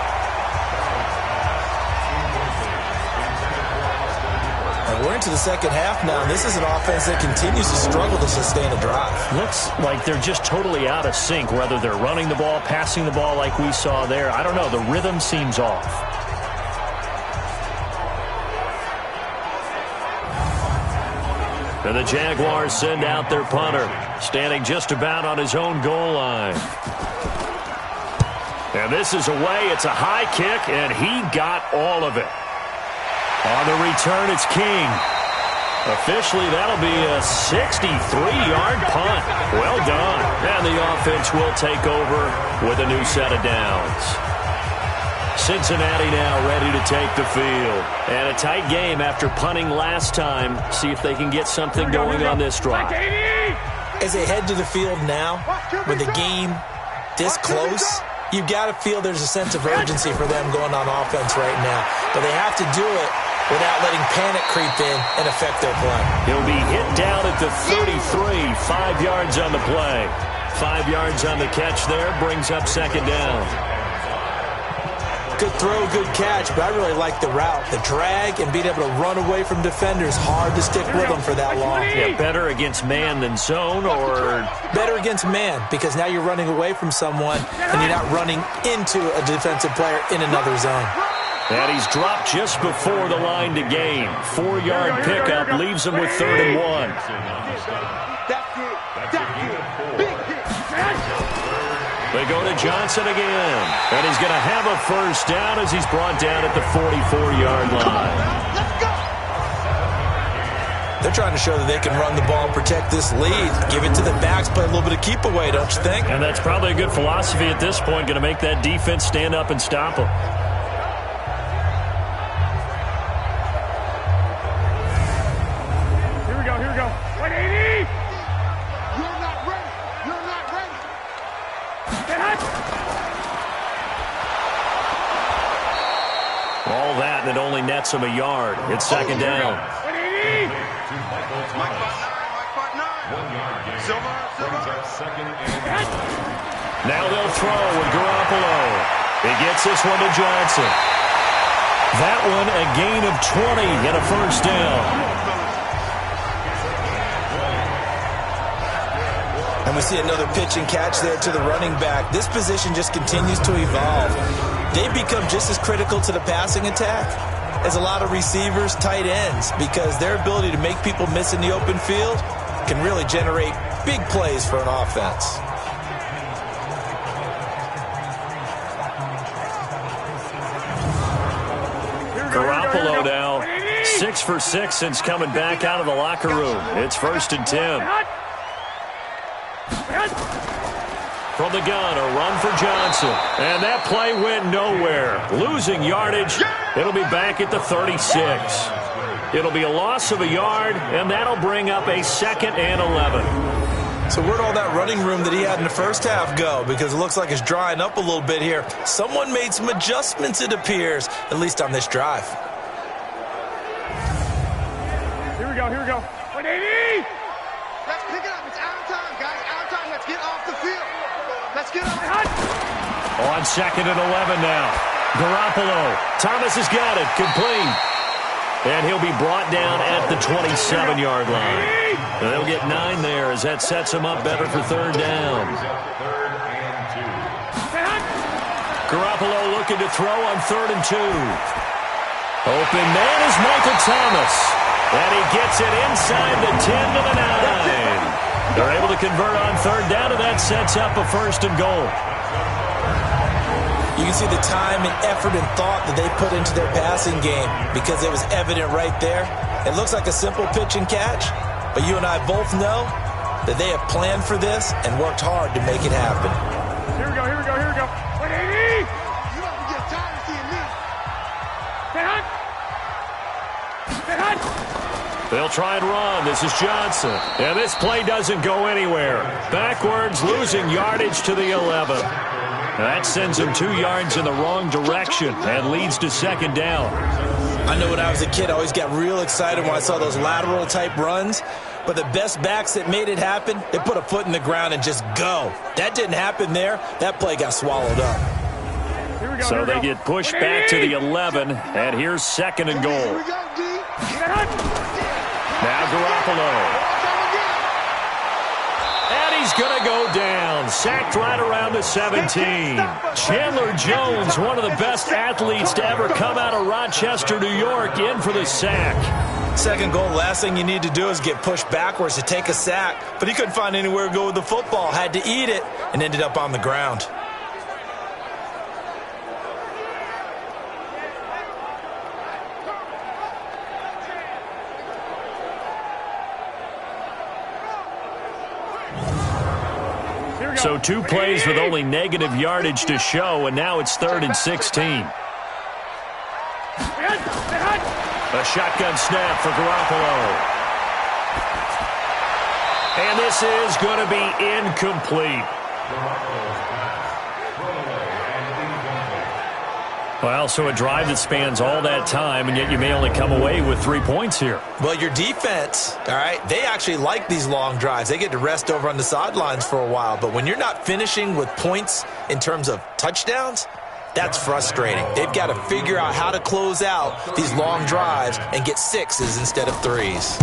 And we're into the second half now, and this is an offense that continues to struggle to sustain a drive. Looks like they're just totally out of sync, whether they're running the ball, passing the ball like we saw there. I don't know. The rhythm seems off. And the Jaguars send out their punter, standing just about on his own goal line. And this is away. It's a high kick, and he got all of it. On the return, it's King. Officially, that'll be a 63-yard punt. Well done. And the offense will take over with a new set of downs. Cincinnati now ready to take the field. And a tight game after punting last time. See if they can get something going on this drive. As they head to the field now, with the game this close, you've got to feel there's a sense of urgency for them going on offense right now. But they have to do it without letting panic creep in and affect their play. He'll be hit down at the 33, 5 yards on the play. 5 yards on the catch there, brings up second down. Good throw, good catch, but I really like the route. The drag and being able to run away from defenders, hard to stick with them for that long. Yeah, better against man than zone, or better against man, because now you're running away from someone and you're not running into a defensive player in another zone. And he's dropped just before the line to gain. 4-yard pickup leaves him with 3rd and 1. They go to Johnson again. And he's going to have a first down as he's brought down at the 44-yard line. They're trying to show that they can run the ball and protect this lead. Give it to the backs, play a little bit of keep away, don't you think? And that's probably a good philosophy at this point, going to make that defense stand up and stop them. Here we go. 180! You're not ready. All that, and it only nets him a yard. It's second down. 180! Now they'll throw with Garoppolo. He gets this one to Johnson. That one a gain of 20 and a first down. And we see another pitch and catch there to the running back. This position just continues to evolve. They've become just as critical to the passing attack as a lot of receivers, tight ends, because their ability to make people miss in the open field can really generate big plays for an offense. Garoppolo now 6 for 6 since coming back out of the locker room. It's 1st and 10. From the gun, a run for Johnson. And that play went nowhere. Losing yardage. It'll be back at the 36. It'll be a loss of a yard, and that'll bring up a 2nd and 11. So where'd all that running room that he had in the first half go? Because it looks like it's drying up a little bit here. Someone made some adjustments, it appears, at least on this drive. Here we go. 180! Let's pick it up. It's out of time, guys. Out of time. Let's get off the field. Let's get off. On 2nd and 11 now. Garoppolo. Thomas has got it. Complete. And he'll be brought down at the 27-yard line. And they'll get 9 there as that sets him up better for 3rd down. Garoppolo looking to throw on 3rd and 2. Open man is Michael Thomas. And he gets it inside the 10 to the 9. They're able to convert on 3rd down, and that sets up a 1st and goal. You can see the time and effort and thought that they put into their passing game because it was evident right there. It looks like a simple pitch and catch, but you and I both know that they have planned for this and worked hard to make it happen. Here we go. 180! You don't get tired of seeing me. Stay hot! They'll try and run. This is Johnson. And this play doesn't go anywhere. Backwards, losing yardage to the 11. That sends him 2 yards in the wrong direction and leads to second down. I know when I was a kid, I always got real excited when I saw those lateral-type runs. But the best backs that made it happen, they put a foot in the ground and just go. That didn't happen there. That play got swallowed up. So they get pushed back to the 11, and here's second and goal. Now Garoppolo. And he's going to go down. Sacked right around the 17. Chandler Jones, one of the best athletes to ever come out of Rochester, New York, in for the sack. Second goal, last thing you need to do is get pushed backwards to take a sack. But he couldn't find anywhere to go with the football. Had to eat it and ended up on the ground. So 2 plays with only negative yardage to show, and now it's 3rd and 16. A shotgun snap for Garoppolo. And this is going to be incomplete. Well, so a drive that spans all that time, and yet you may only come away with 3 points here. Well, your defense, all right, they actually like these long drives. They get to rest over on the sidelines for a while. But when you're not finishing with points in terms of touchdowns, that's frustrating. They've got to figure out how to close out these long drives and get 6s instead of 3s.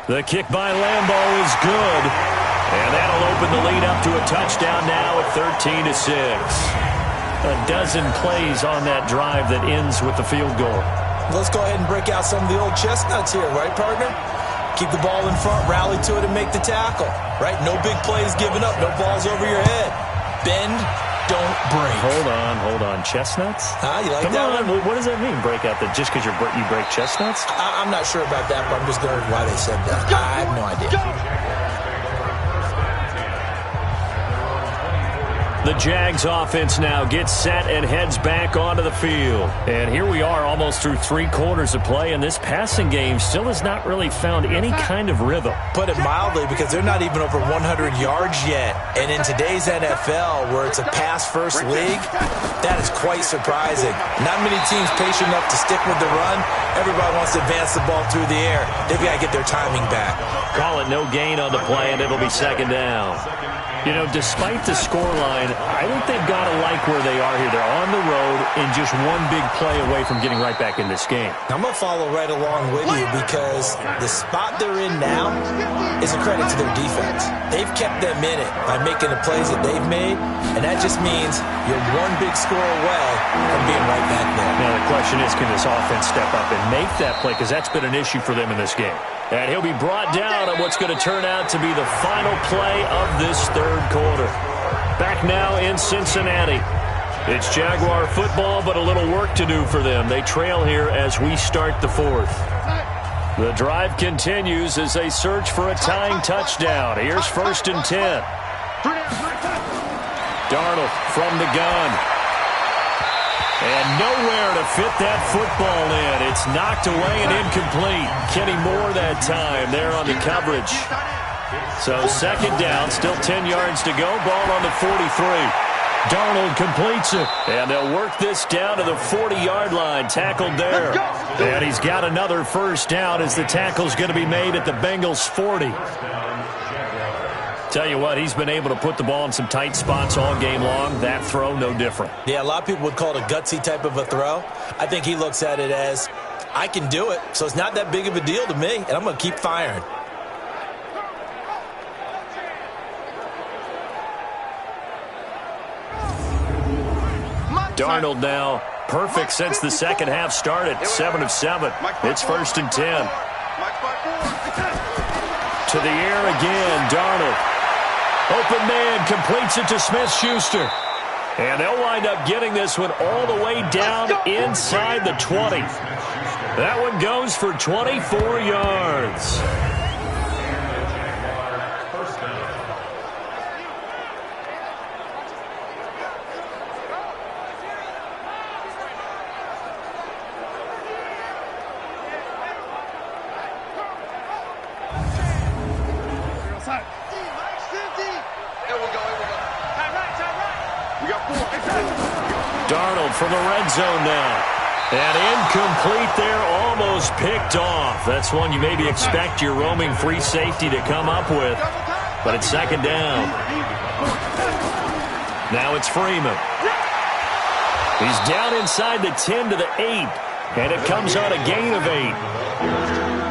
The kick by Lambeau is good. And that'll open the lead up to a touchdown now at 13-6. A dozen plays on that drive that ends with the field goal. Let's go ahead and break out some of the old chestnuts here, right, partner? Keep the ball in front, rally to it, and make the tackle, right? No big plays given up, no balls over your head. Bend, don't break. Hold on. Chestnuts? You like Come that on. one? What does that mean, break out? That just because you break chestnuts? I'm not sure about that, but I'm just learning why they said that. I have no idea. The Jags offense now gets set and heads back onto the field. And here we are almost through 3 quarters of play, and this passing game still has not really found any kind of rhythm. Put it mildly, because they're not even over 100 yards yet. And in today's NFL, where it's a pass-first league, that is quite surprising. Not many teams patient enough to stick with the run. Everybody wants to advance the ball through the air. They've got to get their timing back. Call it no gain on the play, and it'll be second down. You know, despite the scoreline, I think they've got to like where they are here. They're on the road and just one big play away from getting right back in this game. I'm going to follow right along with you, because the spot they're in now is a credit to their defense. They've kept them in it by making the plays that they've made, and that just means you're one big score away from being right back there. Now the question is, can this offense step up and make that play? Because that's been an issue for them in this game. And he'll be brought down on what's going to turn out to be the final play of this third quarter. Back now in Cincinnati. It's Jaguar football, but a little work to do for them. They trail here as we start the 4th. The drive continues as they search for a tying touchdown. Here's 1st and 10. Darnold from the gun. And nowhere to fit that football in. It's knocked away and incomplete. Kenny Moore that time there on the coverage. So second down, still 10 yards to go. Ball on the 43. Darnold completes it. And they'll work this down to the 40-yard line. Tackled there. And he's got another first down as the tackle's going to be made at the Bengals 40. Tell you what, he's been able to put the ball in some tight spots all game long. That throw, no different. Yeah, a lot of people would call it a gutsy type of a throw. I think he looks at it as, I can do it, so it's not that big of a deal to me, and I'm going to keep firing. Darnold now perfect since the second half started. 7 of 7. It's 1st and 10. To the air again, Darnold. Open man completes it to Smith-Schuster. And they'll wind up getting this one all the way down inside the 20. That one goes for 24 yards. field from the red zone now. And incomplete there, almost picked off. That's one you maybe expect your roaming free safety to come up with. But it's second down. Now it's Freeman. He's down inside the 10 to the 8. And it comes on a gain of 8.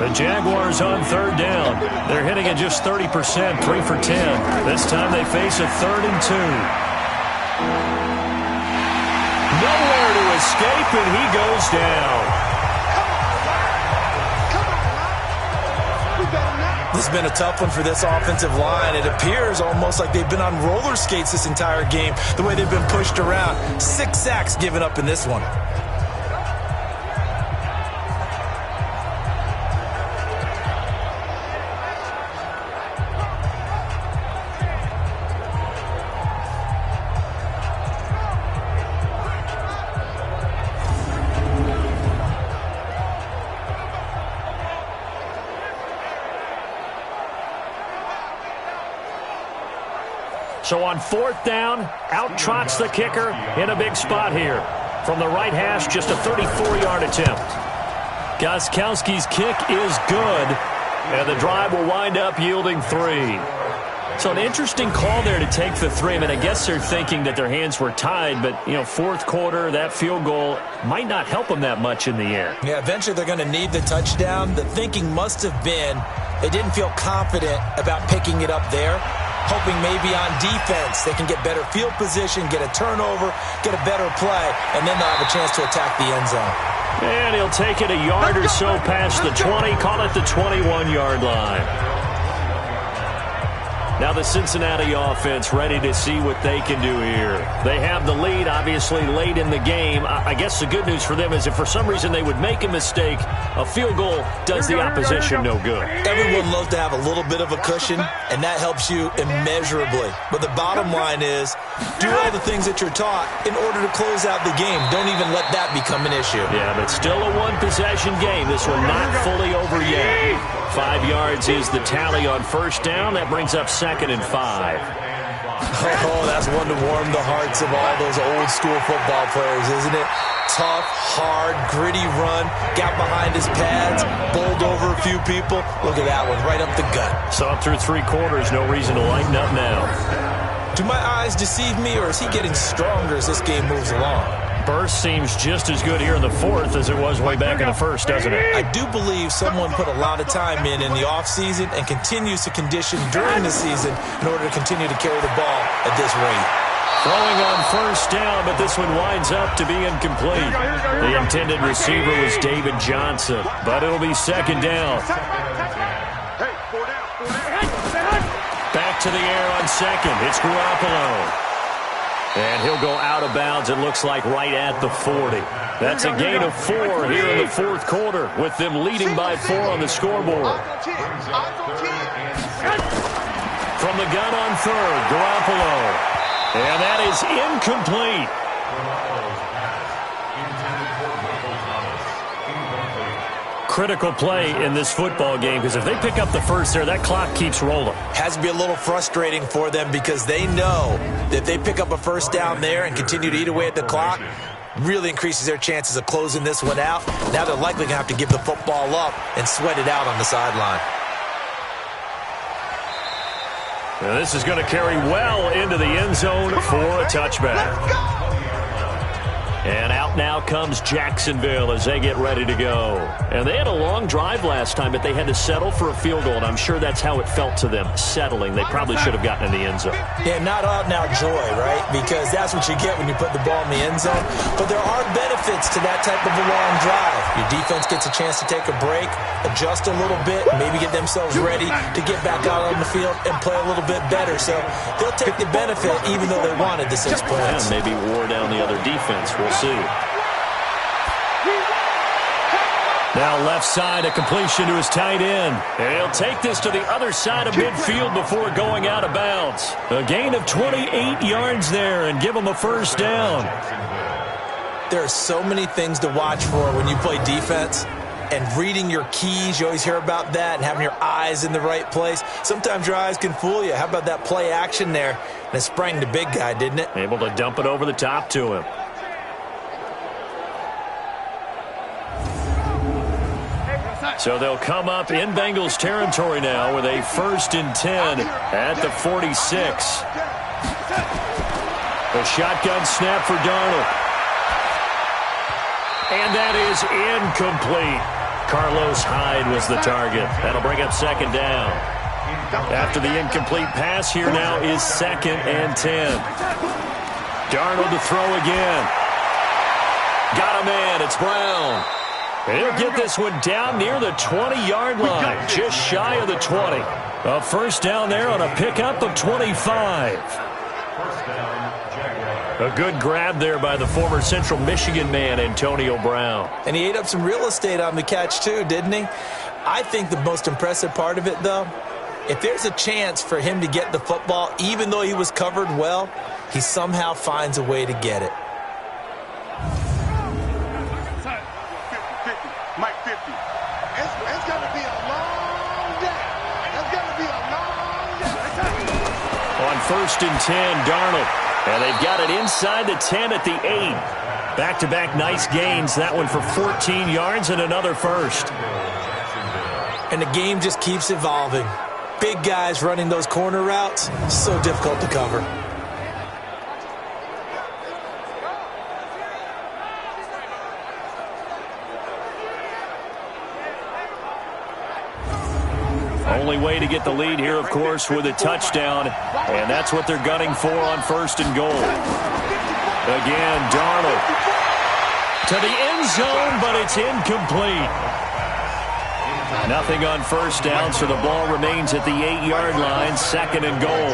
The Jaguars on third down. They're hitting at just 30%, 3 for 10. This time they face a 3rd and 2. Nowhere to escape, and he goes down. This has been a tough one for this offensive line. It appears almost like they've been on roller skates this entire game, the way they've been pushed around. 6 sacks given up in this one. So on 4th down, out trots the kicker in a big spot here. From the right hash, just a 34-yard attempt. Gostkowski's kick is good, and the drive will wind up yielding 3. So an interesting call there to take the 3. I mean, I guess they're thinking that their hands were tied, but, you know, 4th quarter, that field goal might not help them that much in the air. Yeah, eventually they're going to need the touchdown. The thinking must have been they didn't feel confident about picking it up there, hoping maybe on defense they can get better field position, get a turnover, get a better play, and then they'll have a chance to attack the end zone. And he'll take it a yard or so past the 20, call it the 21-yard line. Now the Cincinnati offense ready to see what they can do here. They have the lead, obviously, late in the game. I guess the good news for them is if for some reason they would make a mistake, a field goal does the opposition no good. Everyone loves to have a little bit of a cushion, and that helps you immeasurably. But the bottom line is, do all the things that you're taught in order to close out the game. Don't even let that become an issue. Yeah, but still a one-possession game. This one not fully over yet. 5 yards is the tally on first down. That brings up 2nd and 5. Oh, that's one to warm the hearts of all those old-school football players, isn't it? Tough, hard, gritty run. Got behind his pads, bowled over a few people. Look at that one, right up the gut. Saw through 3 quarters. No reason to lighten up now. Do my eyes deceive me, or is he getting stronger as this game moves along? Burst seems just as good here in the 4th as it was way back in the 1st, doesn't it? I do believe someone put a lot of time in the offseason and continues to condition during the season in order to continue to carry the ball at this rate. Throwing on first down, but this one winds up to be incomplete. The intended receiver was David Johnson, but it'll be 2nd down. Back to the air on 2nd. It's Garoppolo. And he'll go out of bounds, it looks like, right at the 40. That's a gain of 4 here in the 4th quarter, with them leading by 4 on the scoreboard. From the gun on 3rd, Garoppolo. And that is incomplete. Critical play in this football game, because if they pick up the first there, that clock keeps rolling. Has to be a little frustrating for them because they know that if they pick up a first down there and continue to eat away at the clock, really increases their chances of closing this one out. Now they're likely going to have to give the football up and sweat it out on the sideline. Now this is going to carry well into the end zone for a touchback. And out now comes Jacksonville as they get ready to go. And they had a long drive last time, but they had to settle for a field goal, and I'm sure that's how it felt to them, settling. They probably should have gotten in the end zone. Yeah, not out now joy, right? Because that's what you get when you put the ball in the end zone. But there are benefits to that type of a long drive. Your defense gets a chance to take a break, adjust a little bit, maybe get themselves ready to get back out on the field and play a little bit better. So they'll take the benefit even though they wanted the 6 points. Yeah, maybe wore down the other defense. We'll see. Now left side, a completion to his tight end. And he'll take this to the other side of midfield before going out of bounds. A gain of 28 yards there and give him a first down. There are so many things to watch for when you play defense. And reading your keys, you always hear about that, and having your eyes in the right place. Sometimes your eyes can fool you. How about that play action there? And it sprang the big guy, didn't it? Able to dump it over the top to him. So they'll come up in Bengals territory now with a 1st and 10 at the 46. A shotgun snap for Darnold. And that is incomplete. Carlos Hyde was the target. That'll bring up 2nd down. After the incomplete pass, here now is 2nd and 10. Darnold to throw again. Got a man. It's Brown. He'll get this one down near the 20-yard line, just shy of the 20. A 1st down there on a pickup of 25. A good grab there by the former Central Michigan man, Antonio Brown. And he ate up some real estate on the catch, too, didn't he? I think the most impressive part of it, though, if there's a chance for him to get the football, even though he was covered well, he somehow finds a way to get it. Mike 50. It's going to be a long day. It's going to be a long day. On 1st and 10, Darnold. And they've got it inside the 10 at the 8. Back-to-back nice gains. That one for 14 yards and another 1st. And the game just keeps evolving. Big guys running those corner routes, so difficult to cover. Only way to get the lead here, of course, with a touchdown. And that's what they're gunning for on 1st and goal. Again, Darnold to the end zone, but it's incomplete. Nothing on 1st down, so the ball remains at the 8-yard line, 2nd and goal.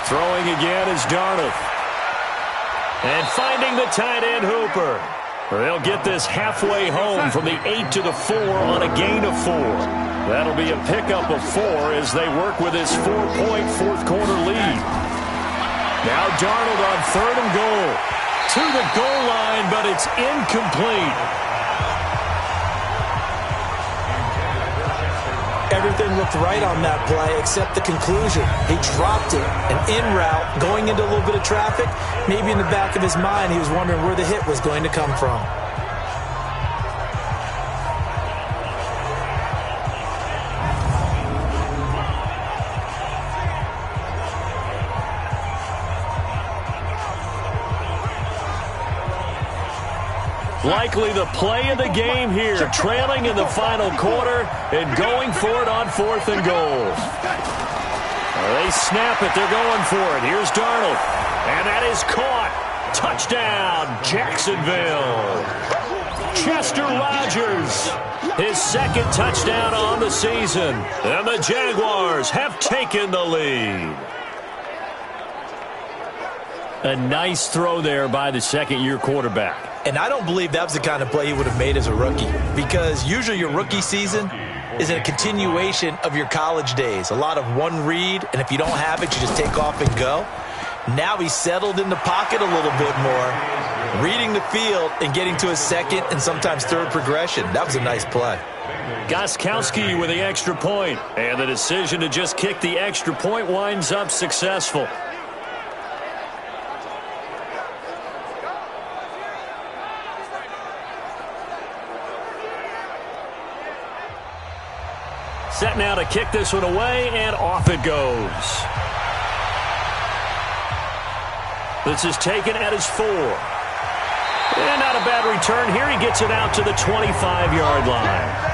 Throwing again is Darnold. And finding the tight end Hooper. They'll get this halfway home from the 8 to the 4 on a gain of 4. That'll be a pickup of 4 as they work with his 4-point 4th quarter lead. Now Darnold on 3rd and goal. To the goal line, but it's incomplete. Everything looked right on that play except the conclusion. He dropped it, and en route, going into a little bit of traffic, maybe in the back of his mind he was wondering where the hit was going to come from. Likely the play of the game here, trailing in the final quarter and going for it on 4th and goal. They snap it. They're going for it. Here's Darnold. And that is caught. Touchdown, Jacksonville. Chester Rogers, his 2nd touchdown on the season. And the Jaguars have taken the lead. A nice throw there by the 2nd-year quarterback. And I don't believe that was the kind of play he would have made as a rookie, because usually your rookie season is a continuation of your college days. A lot of one read, and if you don't have it, you just take off and go. Now he's settled in the pocket a little bit more, reading the field and getting to his 2nd and sometimes 3rd progression. That was a nice play. Gostkowski with the extra point, and the decision to just kick the extra point winds up successful. Set now to kick this one away, and off it goes. This is taken at his 4. And not a bad return here. He gets it out to the 25-yard line.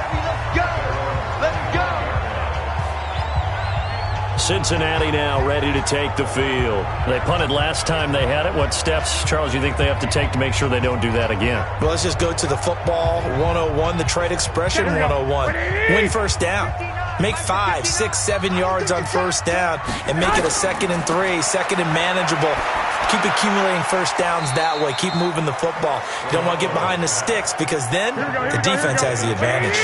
Cincinnati now ready to take the field. They punted last time they had it. What steps, Charles, do you think they have to take to make sure they don't do that again? Well, let's just go to the football 101, the trade expression 101. Win 1st down. Make 5, 6, 7 yards on 1st down and make it a 2nd and 3, 2nd and manageable. Keep accumulating 1st downs that way. Keep moving the football. You don't want to get behind the sticks because then the defense has the advantage.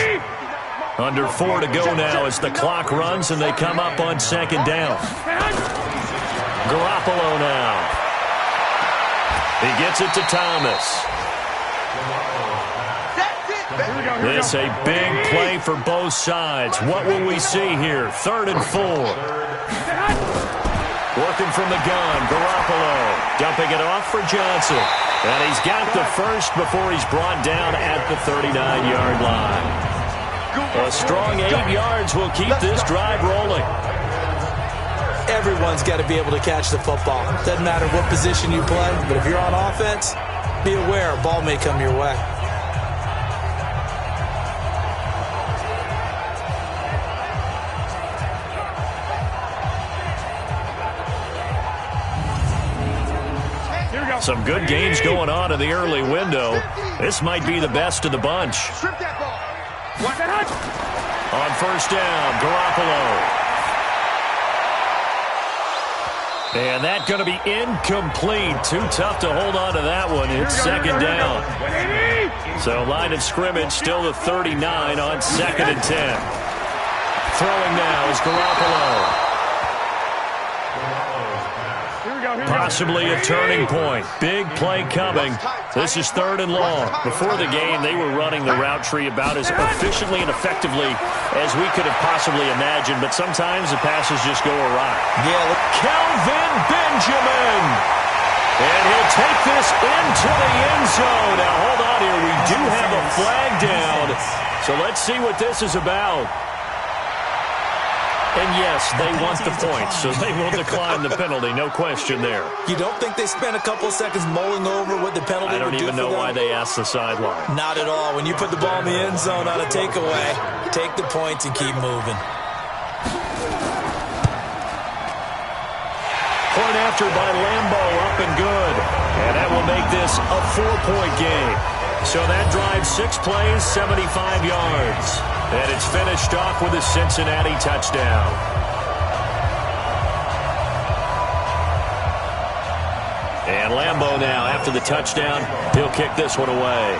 Under 4 to go now as the clock runs and they come up on 2nd down. Garoppolo now. He gets it to Thomas. This a big play for both sides. What will we see here? 3rd and 4. Working from the gun, Garoppolo. Dumping it off for Johnson. And he's got the first before he's brought down at the 39-yard line. A strong 8 yards will keep this drive rolling. Everyone's got to be able to catch the football. Doesn't matter what position you play, but if you're on offense, be aware a ball may come your way. Some good games going on in the early window. This might be the best of the bunch. On first down, Garoppolo. And that's going to be incomplete. Too tough to hold on to that one. It's second down. So line of scrimmage still the 39 on 2nd and 10. Throwing now is Garoppolo. Possibly a turning point. Big play coming. This is 3rd and long. Before the game, they were running the route tree about as efficiently and effectively as we could have possibly imagined, but sometimes the passes just go awry. Yeah, Kelvin Benjamin. And he'll take this into the end zone. Now, hold on here. We do have a flag down. So let's see what this is about. And yes, they want the points, so they will decline the penalty. No question there. You don't think they spent a couple of seconds mulling over what the penalty would do for them? I don't even know why they asked the sideline. Not at all. When you put the ball in the end zone on a takeaway, take the points and keep moving. Point after by Lambo, up and good. And that will make this a 4-point game. So that drives 6 plays, 75 yards. And it's finished off with a Cincinnati touchdown. And Lambo now, after the touchdown, he'll kick this one away.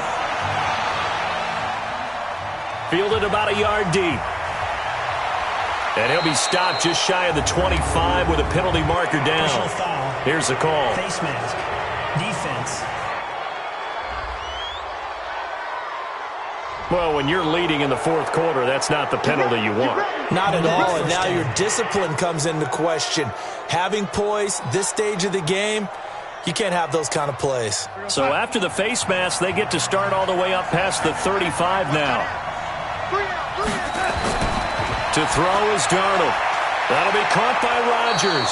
Fielded about a yard deep. And he'll be stopped just shy of the 25 with a penalty marker down. Here's the call. Face mask. Defense. Well, when you're leading in the 4th quarter, that's not the penalty you want. Not at all, and now your discipline comes into question. Having poise, this stage of the game, you can't have those kind of plays. So after the face mask, they get to start all the way up past the 35 now. To throw is Darnold. That'll be caught by Rodgers.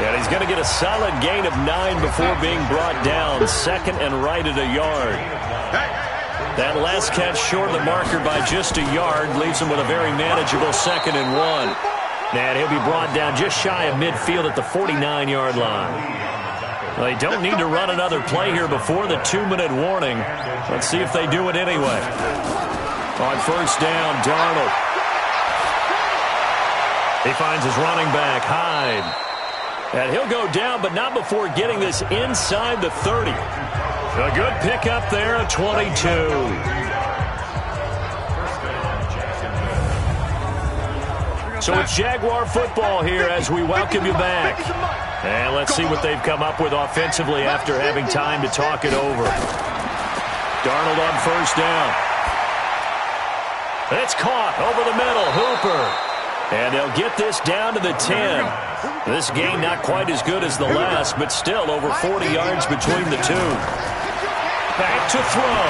And he's going to get a solid gain of 9 before being brought down. 2nd and right at a yard. That last catch short of the marker by just a yard leaves him with a very manageable 2nd and 1. And he'll be brought down just shy of midfield at the 49-yard line. Well, they don't need to run another play here before the 2-minute warning. Let's see if they do it anyway. On first down, Darnold. He finds his running back, Hyde. And he'll go down, but not before getting this inside the 30. A good pickup there at 22. So it's Jaguar football here as we welcome you back. And let's see what they've come up with offensively after having time to talk it over. Darnold on first down. It's caught over the middle. Hooper. And they'll get this down to the 10. This game not quite as good as the last, but still over 40 yards between the two. Back to throw.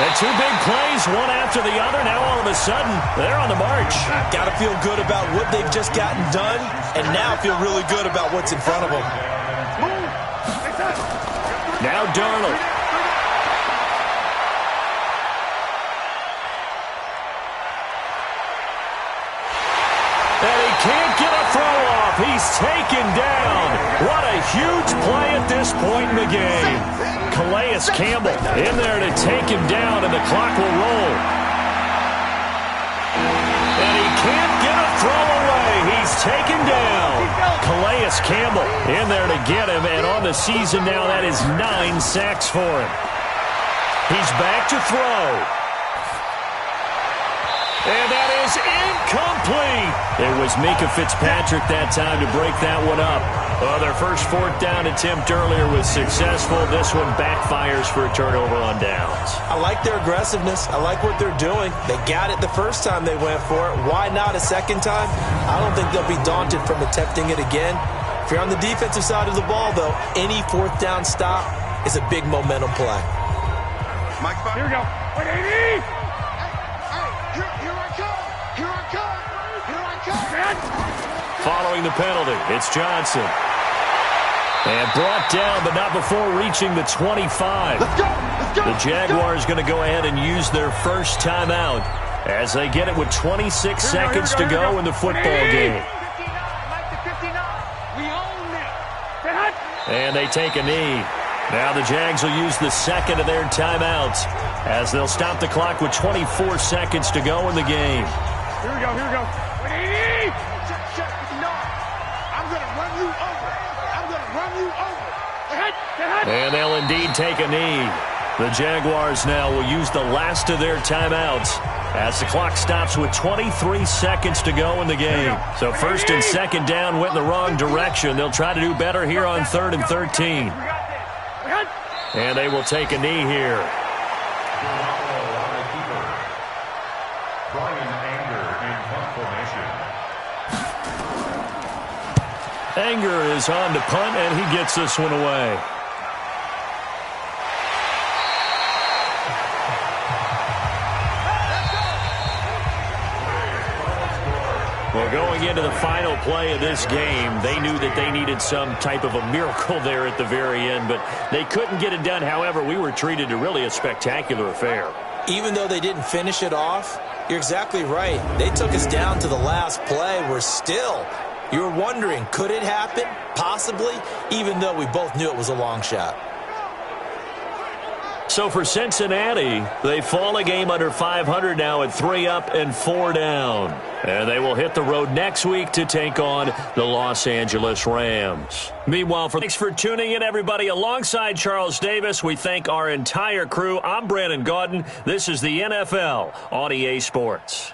And 2 big plays, one after the other. Now all of a sudden, they're on the march. Got to feel good about what they've just gotten done, and now feel really good about what's in front of them. Now Darnold. And he can't get a throw off. He's taken down. What a huge play at this point in the game. Calais Campbell in there to take him down, and the clock will roll. And he can't get a throw away. He's taken down. Calais Campbell in there to get him, and on the season now, that is 9 sacks for him. He's back to throw. And that is incomplete. It was Minkah Fitzpatrick that time to break that one up. Well, their first fourth down attempt earlier was successful. This one backfires for a turnover on downs. I like their aggressiveness. I like what they're doing. They got it the first time they went for it. Why not a second time? I don't think they'll be daunted from attempting it again. If you're on the defensive side of the ball, though, any fourth down stop is a big momentum play. Mike, Here we go. 180! Following the penalty, it's Johnson. And brought down, but not before reaching the 25. Let's go! Let's go! The Jaguars going to go ahead and use their first timeout as they get it with 26 seconds to go in the football game. 59, Mike to 59. We own it. And they take a knee. Now the Jags will use the second of their timeouts as they'll stop the clock with 24 seconds to go in the game. Here we go, here we go. 180! Check, 59. I'm going to run you over. I'm going to run you over. And they'll indeed take a knee. The Jaguars now will use the last of their timeouts as the clock stops with 23 seconds to go in the game. So first and second down went in the wrong direction. They'll try to do better here on 3rd and 13. And they will take a knee here. Anger is on to punt, and he gets this one away. Well, going into the final play of this game, they knew that they needed some type of a miracle there at the very end, but they couldn't get it done. However, we were treated to really a spectacular affair. Even though they didn't finish it off, you're exactly right. They took us down to the last play. You were wondering, could it happen? Possibly, even though we both knew it was a long shot. So for Cincinnati, they fall a game under 500 now at 3 up and 4 down. And they will hit the road next week to take on the Los Angeles Rams. Meanwhile, thanks for tuning in, everybody. Alongside Charles Davis, we thank our entire crew. I'm Brandon Gaudin. This is the NFL on EA Sports.